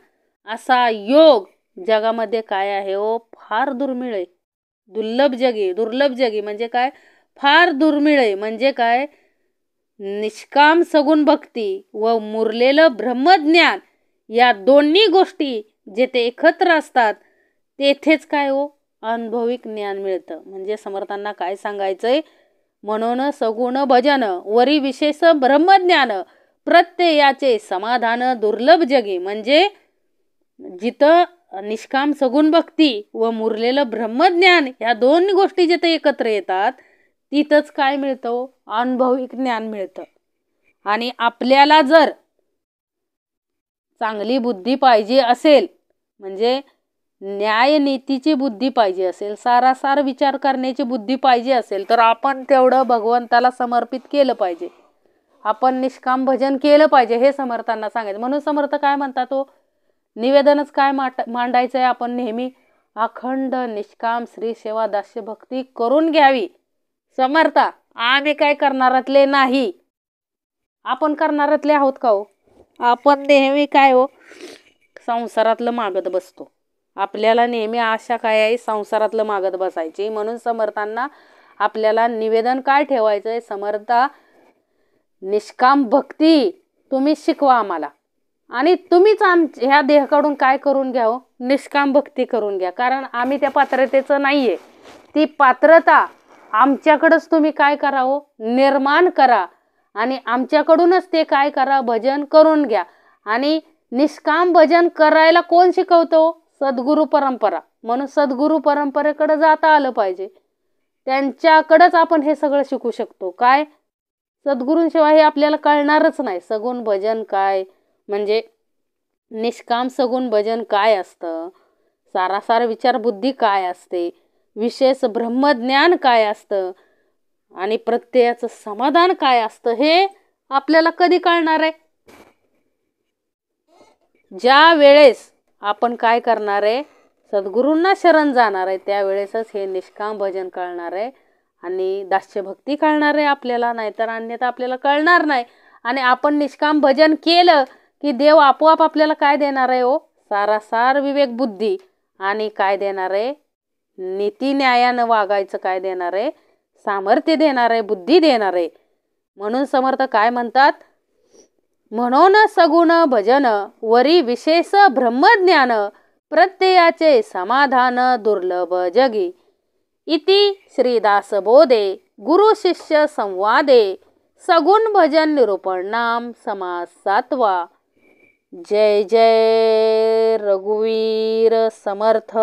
असा योग जगामध्ये काय आहे हो? फार दुर्मिळ आहे. दुर्लभ जगी. दुर्लभ जगी म्हणजे काय? फार दुर्मिळ आहे. म्हणजे काय? निष्काम सगुण भक्ती व मुरलेलं ब्रह्मज्ञान या दोन्ही गोष्टी जेथे एकत्र असतात तेथेच काय हो? अनुभविक ज्ञान मिळतं. म्हणजे समर्थांना काय सांगायचंय? म्हणून सगुण भजन वरी विशेष ब्रह्मज्ञान प्रत्ययाचे समाधान दुर्लभ जगी. म्हणजे जिथं निष्काम सगुण भक्ती व मुरलेलं ब्रह्मज्ञान या दोन गोष्टी जिथे एकत्र येतात तिथंच काय मिळतं? अनुभविक ज्ञान मिळतं. आणि आपल्याला जर चांगली बुद्धी पाहिजे असेल, म्हणजे न्याय नीतीची बुद्धी पाहिजे असेल, सारासार विचार करण्याची बुद्धी पाहिजे असेल, तर आपण तेवढं भगवंताला समर्पित केलं पाहिजे. आपण निष्काम भजन केलं पाहिजे हे समर्थांना सांगायचं. म्हणून समर्थ काय म्हणतात तो? निवेदनच काय मांडायचं आहे? आपण नेहमी अखंड निष्काम श्री सेवा दास्य भक्ती करून घ्यावी. समर्था आम्ही काय करणारातले नाही. आपण करणारातले आहोत का हो? आपण नेहमी काय हो? संसारातलं मागत बसतो. आपल्याला नेहमी आशा काय आहे? संसारातलं मागत बसायची. म्हणून समर्थांना आपल्याला निवेदन काय ठेवायचंय? समर्था निष्काम भक्ती तुम्ही शिकवा आम्हाला, आणि तुम्हीच ह्या देहाकडून काय करून घ्या हो? निष्काम भक्ती करून घ्या. कारण आम्ही त्या पात्रतेचं नाहीये. ती पात्रता आमच्याकडंच तुम्ही काय करा हो? निर्माण करा. आणि आमच्याकडूनच ते काय करा? भजन करून घ्या. आणि निष्काम भजन करायला कोण शिकवतो? सद्गुरू परंपरा. म्हणून सद्गुरू परंपरेकडे जाता आलं पाहिजे. त्यांच्याकडंच आपण हे सगळं शिकू शकतो. काय? सद्गुरूंशिवाय हे आपल्याला कळणारच नाही. सगुण भजन काय, म्हणजे निष्काम सगुण भजन काय असतं, सारासार विचार बुद्धी काय असते, विशेष ब्रह्मज्ञान काय असतं, आणि प्रत्ययाचं समाधान काय असतं हे आपल्याला कधी कळणार आहे? ज्या वेळेस आपण काय करणार आहे? सद्गुरूंना शरण जाणार आहे त्यावेळेसच हे निष्काम भजन कळणार आहे आणि दास्यभक्ती कळणार आहे आपल्याला. नाहीतर अन्यथा आपल्याला कळणार नाही. आणि आपण निष्काम भजन केलं की देव आपोआप आपल्याला काय देणार आहे हो? सारासार विवेक बुद्धी, आणि काय देणार आहे? नीती न्यायानं वागायचं काय देणार आहे? सामर्थ्य देणार आहे, बुद्धी देणार आहे. म्हणून समर्थ काय म्हणतात? म्हणून सगुण भजन वरी विशेष ब्रह्मज्ञान प्रत्ययाचे समाधान दुर्लभ जगी. इति श्रीदास बोधे गुरु शिष्य संवादे सगुण भजन निरूपण नाम समास 7वा. जय जय रघुवीर समर्थ.